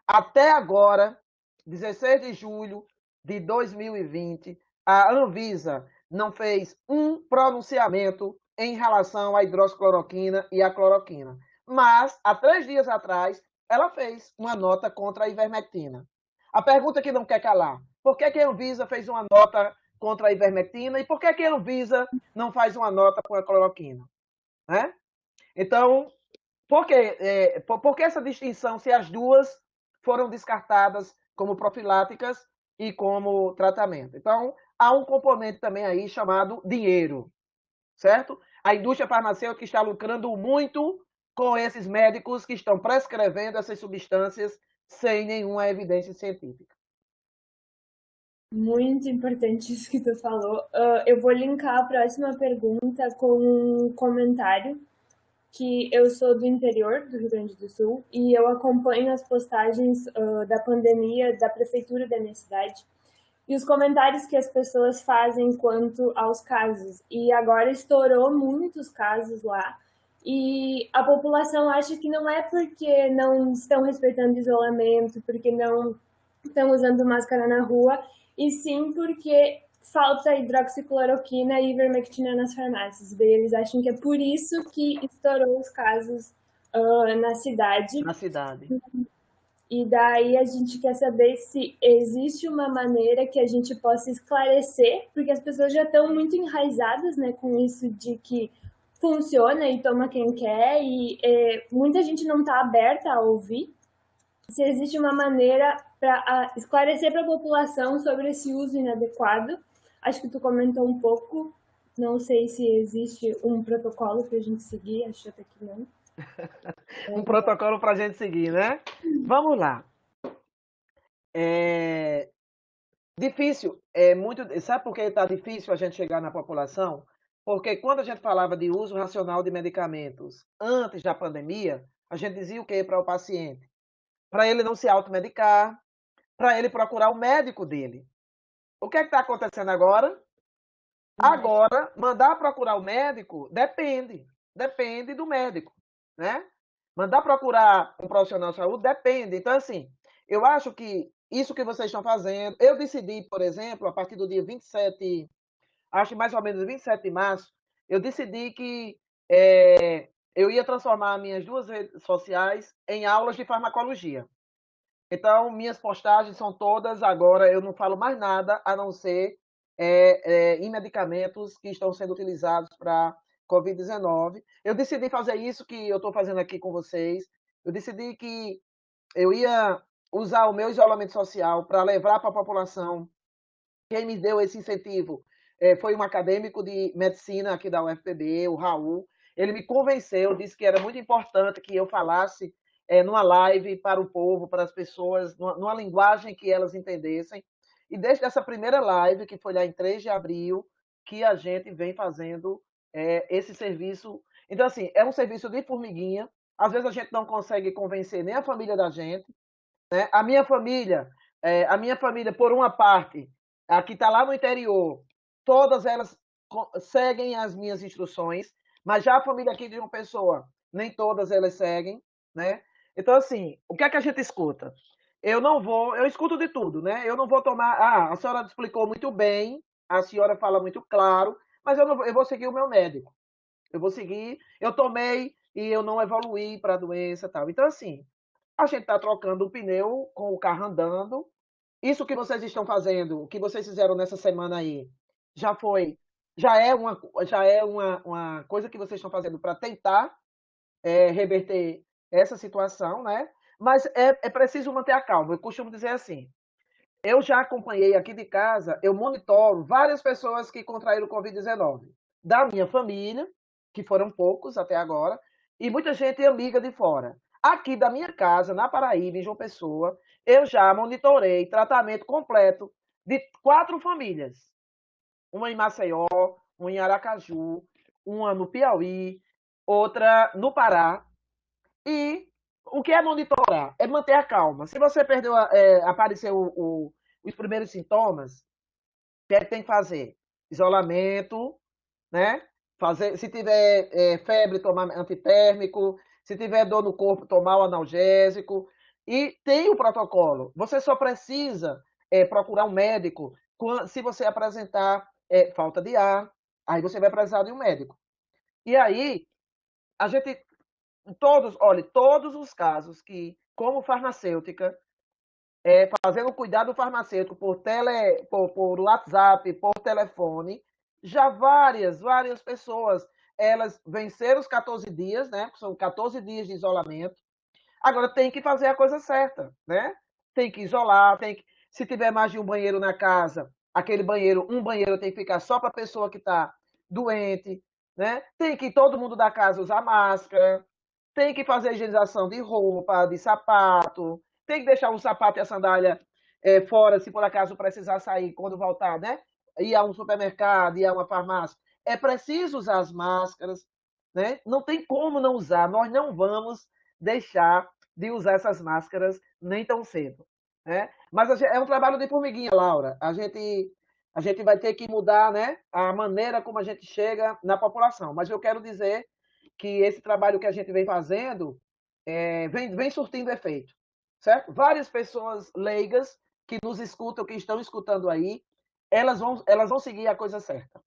Até agora, 16 de julho de 2020, a Anvisa não fez um pronunciamento em relação à hidroxicloroquina e à cloroquina. Mas, há 3 dias atrás, ela fez uma nota contra a ivermectina. A pergunta que não quer calar, por que a Anvisa fez uma nota contra a ivermectina e por que a Anvisa não faz uma nota com a cloroquina? Né? Então, por que essa distinção se as duas foram descartadas como profiláticas e como tratamento? Então, há um componente também aí chamado dinheiro, certo? A indústria farmacêutica está lucrando muito com esses médicos que estão prescrevendo essas substâncias sem nenhuma evidência científica. Muito importante isso que tu falou. Eu vou linkar a próxima pergunta com um comentário que eu sou do interior do Rio Grande do Sul e eu acompanho as postagens da pandemia da prefeitura da minha cidade e os comentários que as pessoas fazem quanto aos casos. E agora estourou muitos casos lá e a população acha que não é porque não estão respeitando isolamento, porque não estão usando máscara na rua, e sim porque falta hidroxicloroquina e ivermectina nas farmácias. Daí eles acham que é por isso que estourou os casos na cidade. Na cidade. E daí a gente quer saber se existe uma maneira que a gente possa esclarecer, porque as pessoas já estão muito enraizadas, né, com isso de que funciona e toma quem quer, e muita gente não está aberta a ouvir. Se existe uma maneira para esclarecer para a população sobre esse uso inadequado. Acho que tu comentou um pouco, não sei se existe um protocolo para a gente seguir, acho até que não. Um protocolo para a gente seguir, né? Vamos lá. Difícil, sabe por que está difícil a gente chegar na população? Porque quando a gente falava de uso racional de medicamentos antes da pandemia, a gente dizia o que para o paciente? Para ele não se automedicar, para ele procurar o médico dele. O que está acontecendo agora? Agora, mandar procurar o médico depende. depende do médico, né? Mandar procurar um profissional de saúde depende. Então, assim, eu acho que isso que vocês estão fazendo, eu decidi, por exemplo, a partir do dia 27, acho mais ou menos 27 de março, eu decidi que eu ia transformar minhas duas redes sociais em aulas de farmacologia. Então, minhas postagens são todas agora, eu não falo mais nada a não ser em medicamentos que estão sendo utilizados para Covid-19. Eu decidi fazer isso que eu estou fazendo aqui com vocês. Eu decidi que eu ia usar o meu isolamento social para levar para a população. Quem me deu esse incentivo foi um acadêmico de medicina aqui da UFPB, o Raul. Ele me convenceu, disse que era muito importante que eu falasse numa live para o povo, para as pessoas, numa linguagem que elas entendessem. E desde essa primeira live, que foi lá em 3 de abril, que a gente vem fazendo esse serviço. Então, assim, é um serviço de formiguinha. Às vezes a gente não consegue convencer nem a família da gente, né? A minha família, por uma parte, a que está lá no interior, todas elas seguem as minhas instruções, mas já a família aqui de uma pessoa, nem todas elas seguem, né? Então, assim, o que é que a gente escuta? Eu escuto de tudo, né? Eu não vou tomar, a senhora explicou muito bem, a senhora fala muito claro, mas eu vou seguir o meu médico. Eu vou seguir, eu tomei e eu não evoluí para a doença e tal. Então, assim, a gente está trocando o pneu com o carro andando. Isso que vocês estão fazendo, o que vocês fizeram nessa semana aí, já foi, já é uma coisa que vocês estão fazendo para tentar reverter essa situação, né? Mas é preciso manter a calma. Eu costumo dizer assim, eu já acompanhei aqui de casa, eu monitoro várias pessoas que contraíram o Covid-19. Da minha família, que foram poucos até agora, e muita gente amiga de fora. Aqui da minha casa, na Paraíba, em João Pessoa, eu já monitorei tratamento completo de 4 famílias. Uma em Maceió, uma em Aracaju, uma no Piauí, outra no Pará. E o que é monitorar? É manter a calma. Se você perdeu, apareceu os primeiros sintomas, o que é que tem que fazer? Isolamento, né? Se tiver febre, tomar antitérmico. Se tiver dor no corpo, tomar o analgésico. E tem o protocolo. Você só precisa procurar um médico se você apresentar falta de ar. Aí você vai precisar de um médico. E aí, a gente todos os casos que, como farmacêutica, fazendo cuidado farmacêutico por WhatsApp, por telefone, já várias pessoas, elas venceram os 14 dias, né? São 14 dias de isolamento. Agora tem que fazer a coisa certa, né? Tem que isolar, se tiver mais de um banheiro na casa, um banheiro tem que ficar só para a pessoa que está doente, né? Tem que todo mundo da casa usar máscara, tem que fazer higienização de roupa, de sapato, tem que deixar o sapato e a sandália fora, se por acaso precisar sair quando voltar, né? Ir a um supermercado, ir a uma farmácia. É preciso usar as máscaras, né? Não tem como não usar. Nós não vamos deixar de usar essas máscaras nem tão cedo, né? Mas é um trabalho de formiguinha, Laura. A gente vai ter que mudar, né, a maneira como a gente chega na população. Mas eu quero dizer que esse trabalho que a gente vem fazendo vem surtindo efeito, certo? Várias pessoas leigas que nos escutam, que estão escutando aí, elas vão seguir a coisa certa.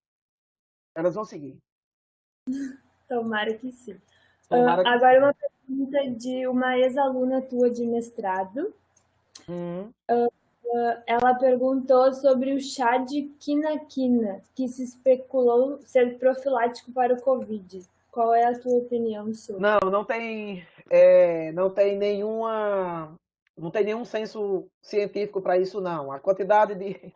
Elas vão seguir. Tomara que sim. Tomara que Agora uma pergunta de uma ex-aluna tua de mestrado. Ela perguntou sobre o chá de quina-quina, que se especulou ser profilático para o Covid. Qual é a tua opinião sobre? Não tem nenhum senso científico para isso, não. A quantidade de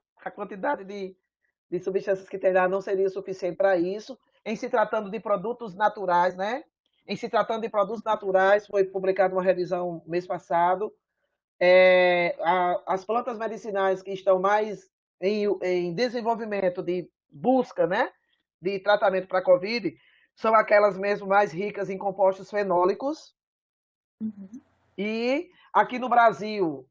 substâncias que tem lá não seria suficiente para isso. Em se tratando de produtos naturais, né? Em se tratando de produtos naturais, foi publicada uma revisão mês passado. As plantas medicinais que estão mais em desenvolvimento de busca, né? De tratamento para a Covid, são aquelas mesmo mais ricas em compostos fenólicos. E aqui no Brasil,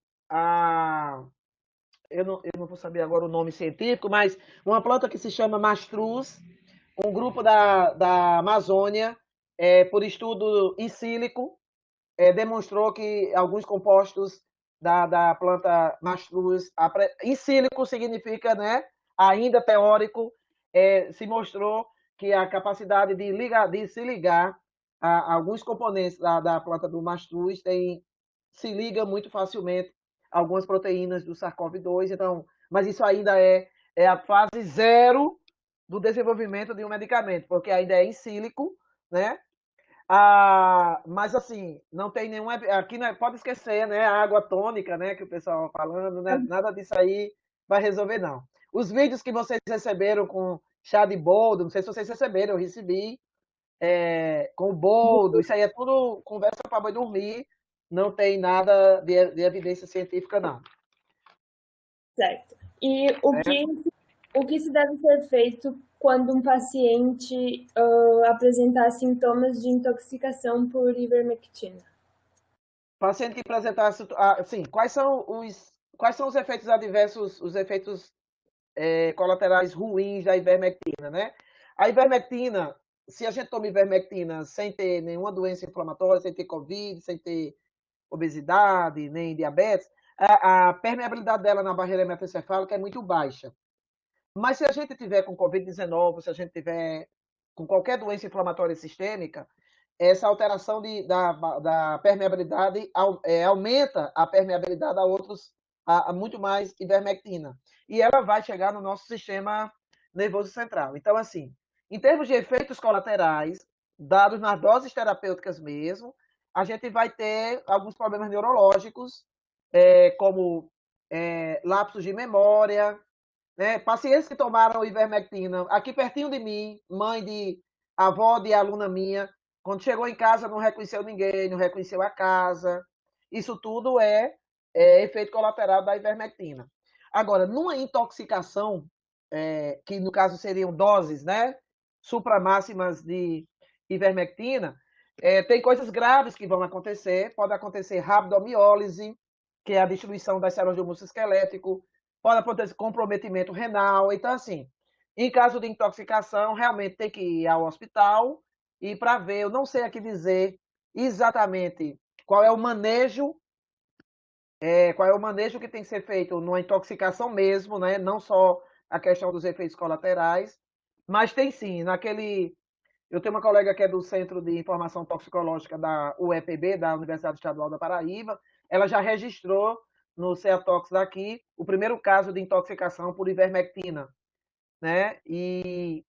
eu não vou saber agora o nome científico, mas uma planta que se chama mastruz, um grupo da Amazônia por estudo in sílico, demonstrou que alguns compostos da planta mastruz, in sílico significa, né, ainda teórico, se mostrou que a capacidade de se ligar a alguns componentes da planta do mastruz se liga muito facilmente a algumas proteínas do SARS-CoV-2, então, mas isso ainda é a fase zero do desenvolvimento de um medicamento, porque ainda é in sílico, né? Mas assim, não tem nenhum. Aqui pode esquecer, né? A água tônica, né? Que o pessoal falando, né? Nada disso aí vai resolver, não. Os vídeos que vocês receberam com chá de boldo, não sei se vocês receberam, eu recebi, com o boldo, isso aí é tudo conversa para boi dormir, não tem nada de evidência científica, não. Certo. E o que se deve ser feito quando um paciente apresentar sintomas de intoxicação por ivermectina? Paciente que apresentar, assim, quais são os efeitos adversos, os efeitos colaterais ruins da ivermectina, né? A ivermectina, se a gente toma ivermectina sem ter nenhuma doença inflamatória, sem ter Covid, sem ter obesidade, nem diabetes, a permeabilidade dela na barreira hematoencefálica é muito baixa. Mas se a gente tiver com Covid-19, se a gente tiver com qualquer doença inflamatória sistêmica, essa alteração da permeabilidade aumenta a permeabilidade a muito mais ivermectina. E ela vai chegar no nosso sistema nervoso central. Então, assim, em termos de efeitos colaterais, dados nas doses terapêuticas mesmo, a gente vai ter alguns problemas neurológicos, como lapsos de memória, né? Pacientes que tomaram ivermectina, aqui pertinho de mim, avó de aluna minha, quando chegou em casa não reconheceu ninguém, não reconheceu a casa. Isso tudo é efeito colateral da ivermectina. Agora, numa intoxicação, que no caso seriam doses, né, supramáximas de ivermectina, tem coisas graves que vão acontecer. Pode acontecer rabdomiólise, que é a destruição das células do músculo esquelético, pode acontecer comprometimento renal. Então, assim, em caso de intoxicação, realmente tem que ir ao hospital e para ver, eu não sei aqui dizer exatamente qual é o manejo que tem que ser feito numa intoxicação mesmo, né? Não só a questão dos efeitos colaterais, mas tem sim, eu tenho uma colega que é do Centro de Informação Toxicológica da UEPB, da Universidade Estadual da Paraíba, ela já registrou no CEATOX daqui o primeiro caso de intoxicação por ivermectina, né? E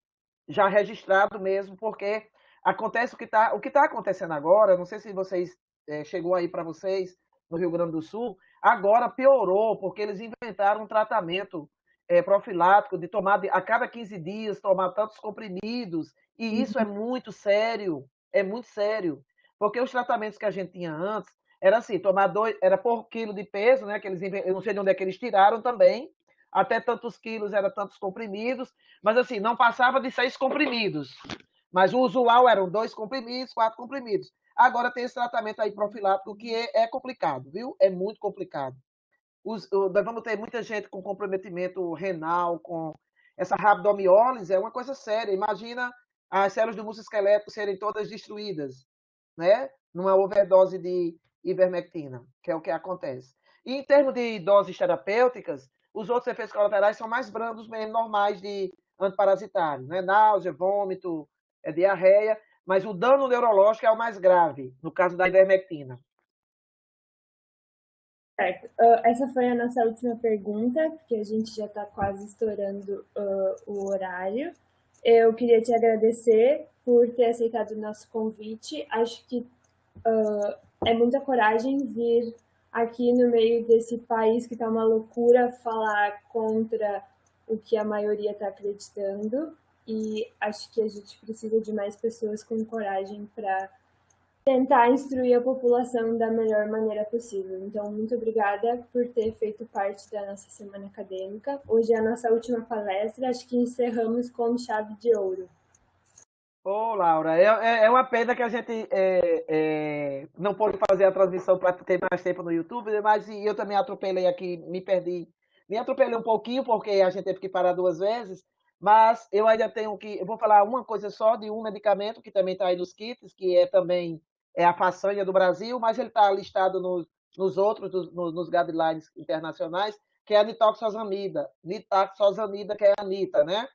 já registrado mesmo, porque acontece o que está acontecendo agora, não sei se vocês chegou aí para vocês no Rio Grande do Sul, agora piorou, porque eles inventaram um tratamento profilático de tomar a cada 15 dias, tomar tantos comprimidos, e isso é muito sério, porque os tratamentos que a gente tinha antes era assim, era por quilo de peso, né, eu não sei de onde é que eles tiraram também, até tantos quilos era tantos comprimidos, mas assim, não passava de 6 comprimidos. Mas o usual eram 2 comprimidos, 4 comprimidos. Agora tem esse tratamento aí profilático que é complicado, viu? É muito complicado. Nós vamos ter muita gente com comprometimento renal, com essa rabdomiólise, é uma coisa séria. Imagina as células do músculo esquelético serem todas destruídas, né? Numa overdose de ivermectina, que é o que acontece. E em termos de doses terapêuticas, os outros efeitos colaterais são mais brandos mesmo, normais de antiparasitário, né? Náusea, vômito, diarreia, mas o dano neurológico é o mais grave, no caso da ivermectina. Certo. Essa foi a nossa última pergunta, porque a gente já está quase estourando o horário. Eu queria te agradecer por ter aceitado o nosso convite. Acho que é muita coragem vir aqui no meio desse país que está uma loucura falar contra o que a maioria está acreditando. E acho que a gente precisa de mais pessoas com coragem para tentar instruir a população da melhor maneira possível. Então, muito obrigada por ter feito parte da nossa semana acadêmica. Hoje é a nossa última palestra, acho que encerramos com chave de ouro. Ô, Laura, é uma pena que a gente não pôde fazer a transmissão para ter mais tempo no YouTube, mas eu também atropelei aqui, me atropelei um pouquinho, porque a gente teve que parar 2 vezes, mas eu ainda tenho que... Eu vou falar uma coisa só de um medicamento que também está aí nos kits, que é também a façanha do Brasil, mas ele está listado nos outros, nos guidelines internacionais, que é a nitazoxanida. Nitazoxanida, que é a Anita, né?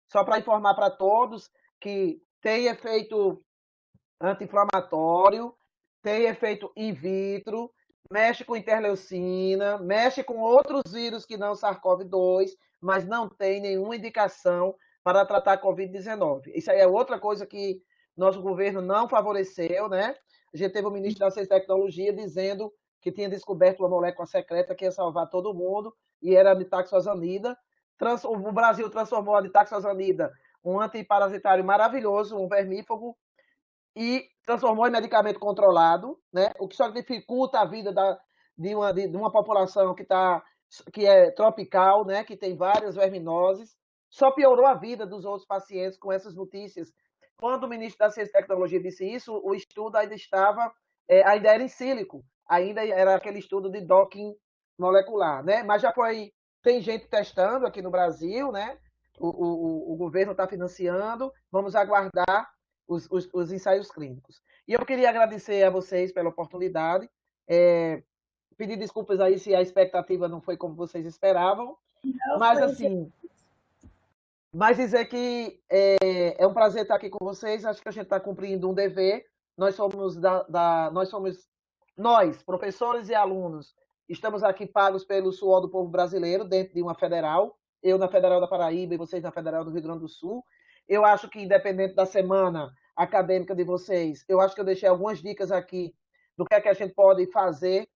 Só para informar para todos que tem efeito anti-inflamatório, tem efeito in vitro, mexe com interleucina, mexe com outros vírus que não SARS-CoV-2, mas não tem nenhuma indicação para tratar a Covid-19. Isso aí é outra coisa que nosso governo não favoreceu, né? A gente teve o ministro da Ciência e Tecnologia dizendo que tinha descoberto uma molécula secreta que ia salvar todo mundo, e era a nitazoxanida. O Brasil transformou a nitazoxanida um antiparasitário maravilhoso, um vermífugo, e transformou em medicamento controlado, né? O que só dificulta a vida de uma população que é tropical, né? Que tem várias verminoses, só piorou a vida dos outros pacientes com essas notícias. Quando o ministro da Ciência e Tecnologia disse isso, o estudo ainda era em sílico, ainda era aquele estudo de docking molecular, né? Mas tem gente testando aqui no Brasil, né? O governo está financiando, vamos aguardar os ensaios clínicos. E eu queria agradecer a vocês pela oportunidade, pedir desculpas aí se a expectativa não foi como vocês esperavam, mas dizer que é um prazer estar aqui com vocês, acho que a gente está cumprindo um dever, nós, professores e alunos, estamos aqui pagos pelo suor do povo brasileiro, dentro de uma federal, eu na Federal da Paraíba e vocês na Federal do Rio Grande do Sul. Eu acho que, independente da semana acadêmica de vocês, eu acho que eu deixei algumas dicas aqui do que é que a gente pode fazer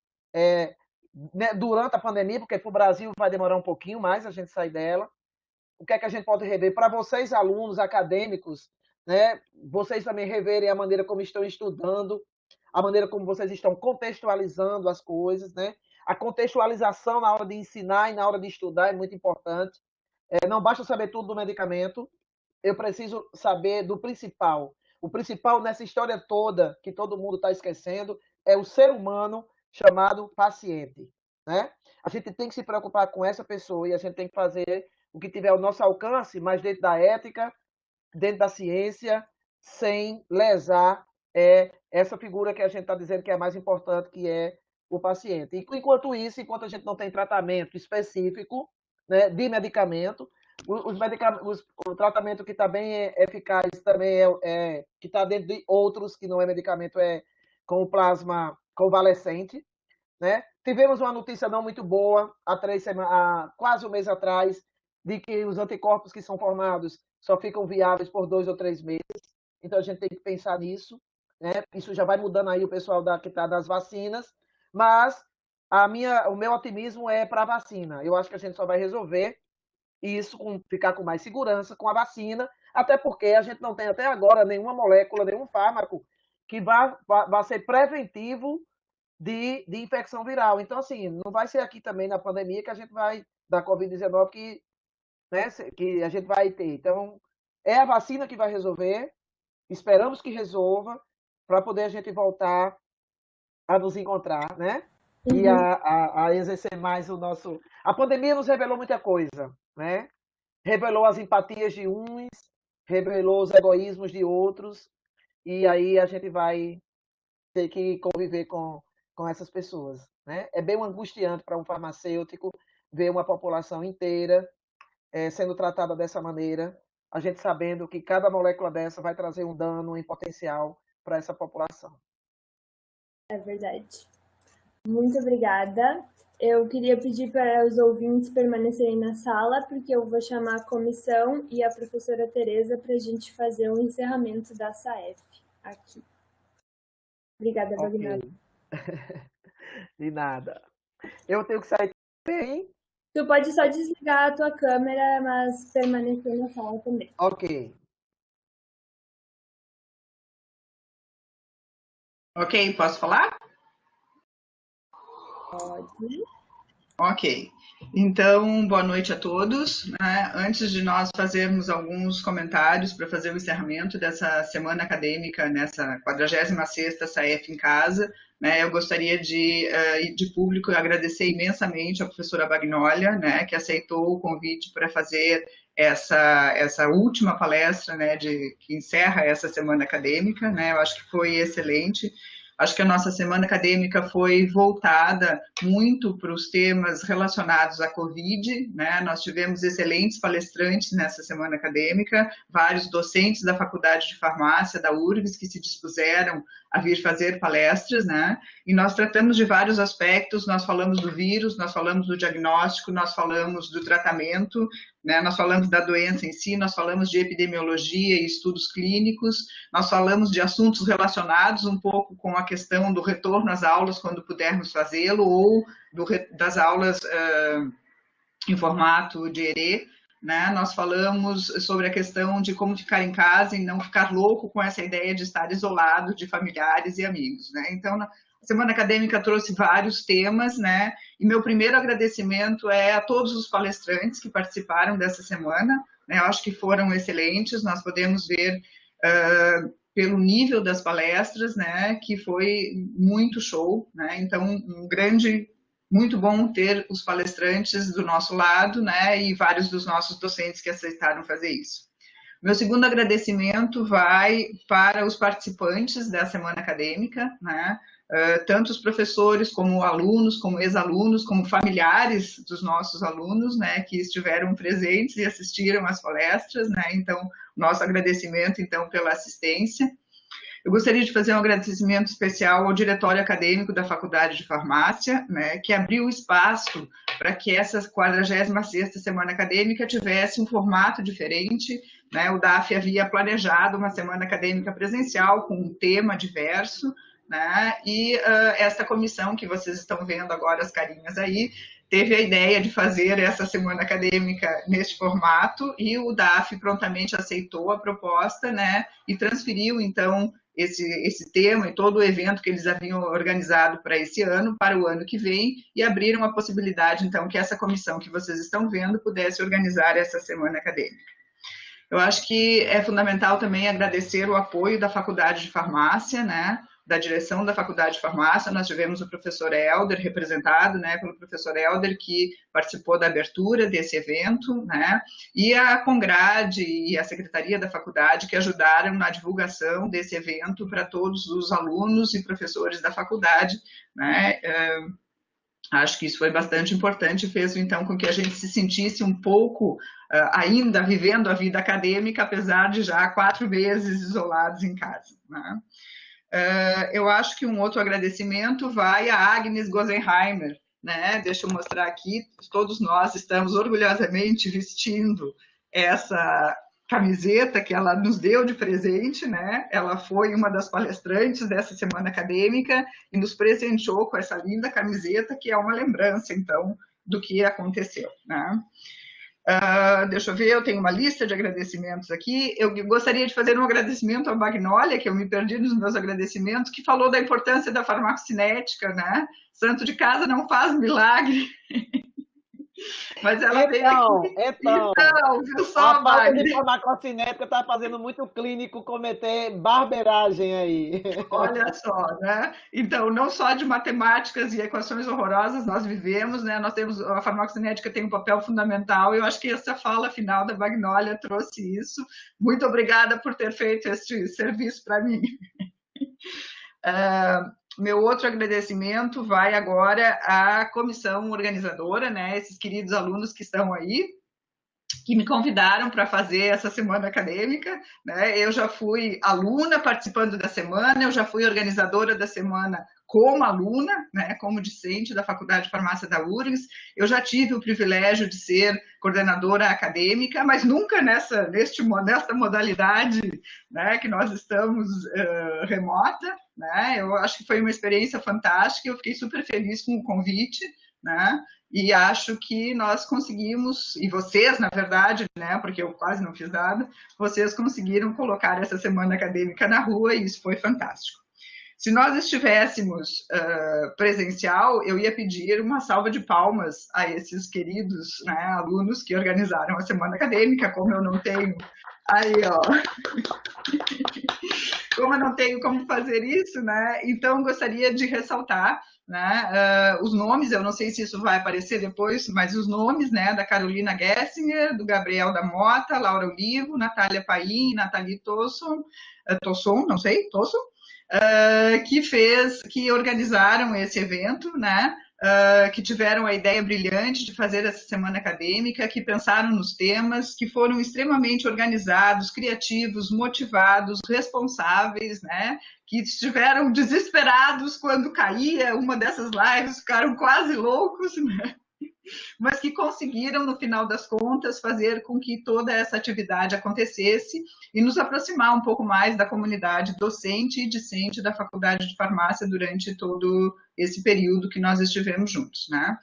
durante a pandemia, porque para o Brasil vai demorar um pouquinho mais a gente sair dela. O que é que a gente pode rever? Para vocês, alunos, acadêmicos, né, vocês também reverem a maneira como estão estudando, a maneira como vocês estão contextualizando as coisas, né? A contextualização na hora de ensinar e na hora de estudar é muito importante. Não basta saber tudo do medicamento, eu preciso saber do principal. O principal nessa história toda, que todo mundo está esquecendo, é o ser humano chamado paciente, né? A gente tem que se preocupar com essa pessoa e a gente tem que fazer o que tiver ao nosso alcance, mas dentro da ética, dentro da ciência, sem lesar essa figura que a gente está dizendo que é a mais importante, que é o paciente. E, enquanto isso, enquanto a gente não tem tratamento específico, né, de medicamento, o tratamento que está bem eficaz também que está dentro de outros, que não é medicamento, com o plasma convalescente, né? Tivemos uma notícia não muito boa há quase um mês atrás, de que os anticorpos que são formados só ficam viáveis por 2 ou 3 meses. Então, a gente tem que pensar nisso, né? Isso já vai mudando aí o pessoal que está das vacinas, mas o meu otimismo é para a vacina. Eu acho que a gente só vai resolver isso, ficar com mais segurança com a vacina, até porque a gente não tem até agora nenhuma molécula, nenhum fármaco que vá ser preventivo de infecção viral. Então, assim, não vai ser aqui também na pandemia que a gente vai, da Covid-19, que a gente vai ter. Então, é a vacina que vai resolver, esperamos que resolva, para poder a gente voltar a nos encontrar, né? Uhum. E a exercer mais o nosso... A pandemia nos revelou muita coisa, né? Revelou as empatias de uns, revelou os egoísmos de outros, e aí a gente vai ter que conviver com essas pessoas, né? É bem angustiante para um farmacêutico ver uma população inteira sendo tratada dessa maneira, a gente sabendo que cada molécula dessa vai trazer um dano em potencial para essa população. É verdade. Muito obrigada. Eu queria pedir para os ouvintes permanecerem na sala, porque eu vou chamar a comissão e a professora Tereza para a gente fazer o encerramento da SAEF aqui. Obrigada, Wagner. De nada. Eu tenho que sair também. Tu pode só desligar a tua câmera, mas permanecer na sala também. Ok. Ok, posso falar? Pode. Ok. Então, boa noite a todos. Antes de nós fazermos alguns comentários para fazer o encerramento dessa semana acadêmica, nessa 46ª SAEF em Casa, né? Eu gostaria de público, agradecer imensamente a professora Bagnólia, né, que aceitou o convite para fazer essa última palestra, né, que encerra essa semana acadêmica, né? Eu acho que foi excelente. Acho que a nossa semana acadêmica foi voltada muito para os temas relacionados à Covid, né? Nós tivemos excelentes palestrantes nessa semana acadêmica, vários docentes da Faculdade de Farmácia da URGS que se dispuseram a vir fazer palestras, né? E nós tratamos de vários aspectos, nós falamos do vírus, nós falamos do diagnóstico, nós falamos do tratamento, né? Nós falamos da doença em si, nós falamos de epidemiologia e estudos clínicos, nós falamos de assuntos relacionados um pouco com a questão do retorno às aulas, quando pudermos fazê-lo, ou das aulas em formato de ERE, né? Nós falamos sobre a questão de como ficar em casa e não ficar louco com essa ideia de estar isolado de familiares e amigos, né? Então, a semana acadêmica trouxe vários temas, né? E meu primeiro agradecimento é a todos os palestrantes que participaram dessa semana, né? Eu acho que foram excelentes, nós podemos ver pelo nível das palestras, né, que foi muito show, né? Então, muito bom ter os palestrantes do nosso lado, né, e vários dos nossos docentes que aceitaram fazer isso. Meu segundo agradecimento vai para os participantes da semana acadêmica, né, tanto os professores, como alunos, como ex-alunos, como familiares dos nossos alunos, né, que estiveram presentes e assistiram às palestras, né, então, nosso agradecimento, então, pela assistência. Eu gostaria de fazer um agradecimento especial ao diretório acadêmico da Faculdade de Farmácia, né, que abriu espaço para que essa 46ª semana acadêmica tivesse um formato diferente, né? O DAF havia planejado uma semana acadêmica presencial com um tema diverso, né? E esta comissão que vocês estão vendo agora, as carinhas aí, teve a ideia de fazer essa semana acadêmica neste formato e o DAF prontamente aceitou a proposta, né? E transferiu, então, esse tema e todo o evento que eles haviam organizado para esse ano, para o ano que vem, e abriram a possibilidade, então, que essa comissão que vocês estão vendo pudesse organizar essa semana acadêmica. Eu acho que é fundamental também agradecer o apoio da Faculdade de Farmácia, né, da direção da Faculdade de Farmácia. Nós tivemos o professor Helder, representado, né, pelo professor Helder, que participou da abertura desse evento, né, e a Congrade e a Secretaria da Faculdade, que ajudaram na divulgação desse evento para todos os alunos e professores da faculdade, né. Acho que isso foi bastante importante e fez, então, com que a gente se sentisse um pouco ainda vivendo a vida acadêmica, apesar de já 4 meses isolados em casa, né. Eu acho que um outro agradecimento vai a Agnes Gosenheimer, né? Deixa eu mostrar aqui, todos nós estamos orgulhosamente vestindo essa camiseta que ela nos deu de presente, né? Ela foi uma das palestrantes dessa semana acadêmica e nos presenteou com essa linda camiseta, que é uma lembrança, então, do que aconteceu, né? Deixa eu ver, eu tenho uma lista de agradecimentos aqui. Eu gostaria de fazer um agradecimento à Bagnólia, que eu me perdi nos meus agradecimentos, que falou da importância da farmacocinética, né? Santo de casa não faz milagre. Mas ela veio aqui. Então, viu só, a falta de farmacocinética está fazendo muito clínico cometer barbeiragem aí. Olha só, né? Então, não só de matemáticas e equações horrorosas nós vivemos, né? Nós temos, a farmacocinética tem um papel fundamental, e eu acho que essa fala final da Bagnólia trouxe isso. Muito obrigada por ter feito este serviço para mim. Meu outro agradecimento vai agora à comissão organizadora, né? Esses queridos alunos que estão aí, que me convidaram para fazer essa semana acadêmica, né? Eu já fui aluna participando da semana, eu já fui organizadora da semana como aluna, né, como discente da Faculdade de Farmácia da URGS. Eu já tive o privilégio de ser coordenadora acadêmica, mas nunca nessa modalidade, né, que nós estamos remota, né? Eu acho que foi uma experiência fantástica, eu fiquei super feliz com o convite, né? E acho que nós conseguimos, e vocês, na verdade, né, porque eu quase não fiz nada, vocês conseguiram colocar essa semana acadêmica na rua, e isso foi fantástico. Se nós estivéssemos presencial, eu ia pedir uma salva de palmas a esses queridos, né, alunos que organizaram a semana acadêmica, como eu não tenho. Aí, ó. como eu não tenho como fazer isso, né? Então gostaria de ressaltar, né, os nomes, eu não sei se isso vai aparecer depois, mas os nomes, né, da Carolina Gessinger, do Gabriel da Mota, Laura Olivo, Natália Paim, Nathalie Tosson, não sei, Tosson, que organizaram esse evento, né? Que tiveram a ideia brilhante de fazer essa semana acadêmica, que pensaram nos temas, que foram extremamente organizados, criativos, motivados, responsáveis, né? Que estiveram desesperados quando caía uma dessas lives, ficaram quase loucos, né? Mas que conseguiram, no final das contas, fazer com que toda essa atividade acontecesse e nos aproximar um pouco mais da comunidade docente e discente da Faculdade de Farmácia durante todo esse período que nós estivemos juntos, né?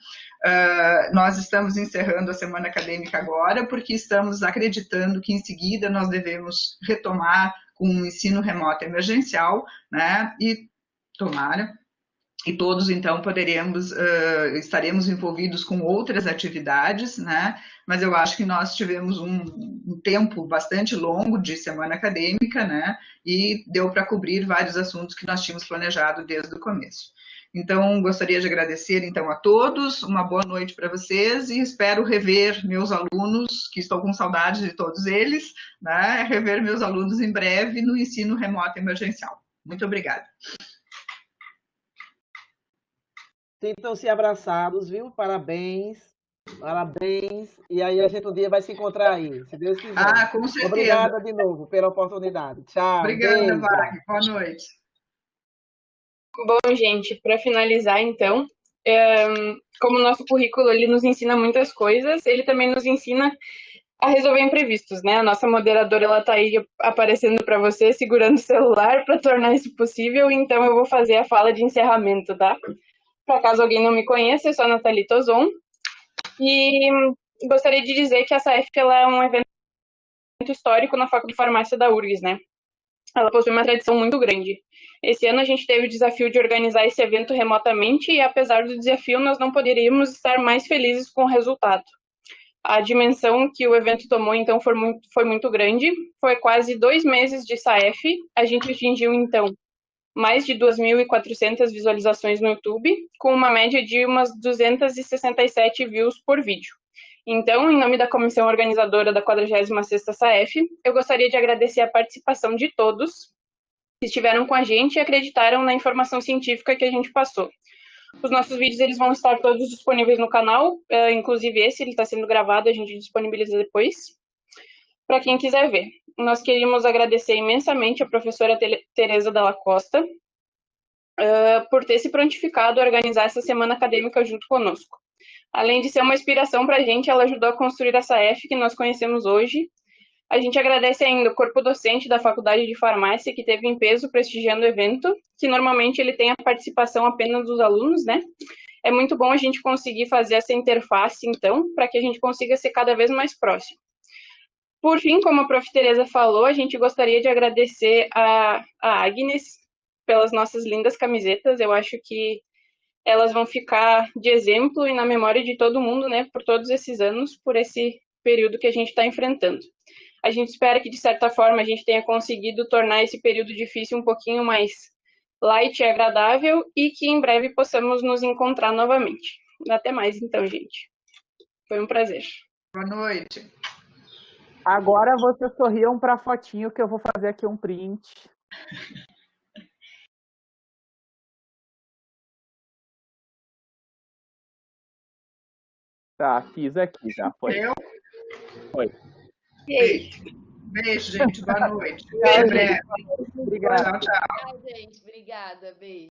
Nós estamos encerrando a semana acadêmica agora, porque estamos acreditando que em seguida nós devemos retomar com um ensino remoto emergencial, né? E tomara. E todos, então, estaremos envolvidos com outras atividades, né? Mas eu acho que nós tivemos um tempo bastante longo de semana acadêmica, né? E deu para cobrir vários assuntos que nós tínhamos planejado desde o começo. Então, gostaria de agradecer, então, a todos, uma boa noite para vocês e espero rever meus alunos, que estou com saudade de todos eles, né? Rever meus alunos em breve no ensino remoto emergencial. Muito obrigada. Sintam-se abraçados, viu? Parabéns, parabéns. E aí a gente um dia vai se encontrar aí, se Deus quiser. Com certeza. Obrigada de novo pela oportunidade. Tchau. Obrigada, Wagner. Boa noite. Bom, gente, para finalizar, então, como o nosso currículo ele nos ensina muitas coisas, ele também nos ensina a resolver imprevistos, né? A nossa moderadora, ela tá aí aparecendo para você, segurando o celular para tornar isso possível, então eu vou fazer a fala de encerramento, tá? Para caso alguém não me conheça, eu sou a Nathalie Tosson e gostaria de dizer que a SAEF ela é um evento histórico na Faculdade de Farmácia da URGS, né? Ela possui uma tradição muito grande. Esse ano a gente teve o desafio de organizar esse evento remotamente e, apesar do desafio, nós não poderíamos estar mais felizes com o resultado. A dimensão que o evento tomou, então, foi muito grande. Foi quase 2 meses de SAEF. A gente atingiu, então, mais de 2.400 visualizações no YouTube, com uma média de umas 267 views por vídeo. Então, em nome da comissão organizadora da 46ª SAEF, eu gostaria de agradecer a participação de todos que estiveram com a gente e acreditaram na informação científica que a gente passou. Os nossos vídeos eles vão estar todos disponíveis no canal, inclusive esse, ele está sendo gravado, a gente disponibiliza depois, para quem quiser ver. Nós queríamos agradecer imensamente a professora Tereza Dalla Costa por ter se prontificado a organizar essa semana acadêmica junto conosco. Além de ser uma inspiração para a gente, ela ajudou a construir a SAEF que nós conhecemos hoje. A gente agradece ainda o corpo docente da Faculdade de Farmácia, que teve em peso prestigiando o evento, que normalmente ele tem a participação apenas dos alunos, né? É muito bom a gente conseguir fazer essa interface, então, para que a gente consiga ser cada vez mais próximo. Por fim, como a prof. Tereza falou, a gente gostaria de agradecer a Agnes pelas nossas lindas camisetas. Eu acho que elas vão ficar de exemplo e na memória de todo mundo, né, por todos esses anos, por esse período que a gente está enfrentando. A gente espera que, de certa forma, a gente tenha conseguido tornar esse período difícil um pouquinho mais light e agradável e que em breve possamos nos encontrar novamente. Até mais, então, gente. Foi um prazer. Boa noite. Agora vocês sorriam para a fotinho que eu vou fazer aqui um print. Tá, fiz aqui já. Foi. Foi. Beijo. Beijo, gente. Boa noite. Até breve. Obrigado. Tchau, tchau. Tchau, gente. Obrigada. Beijo.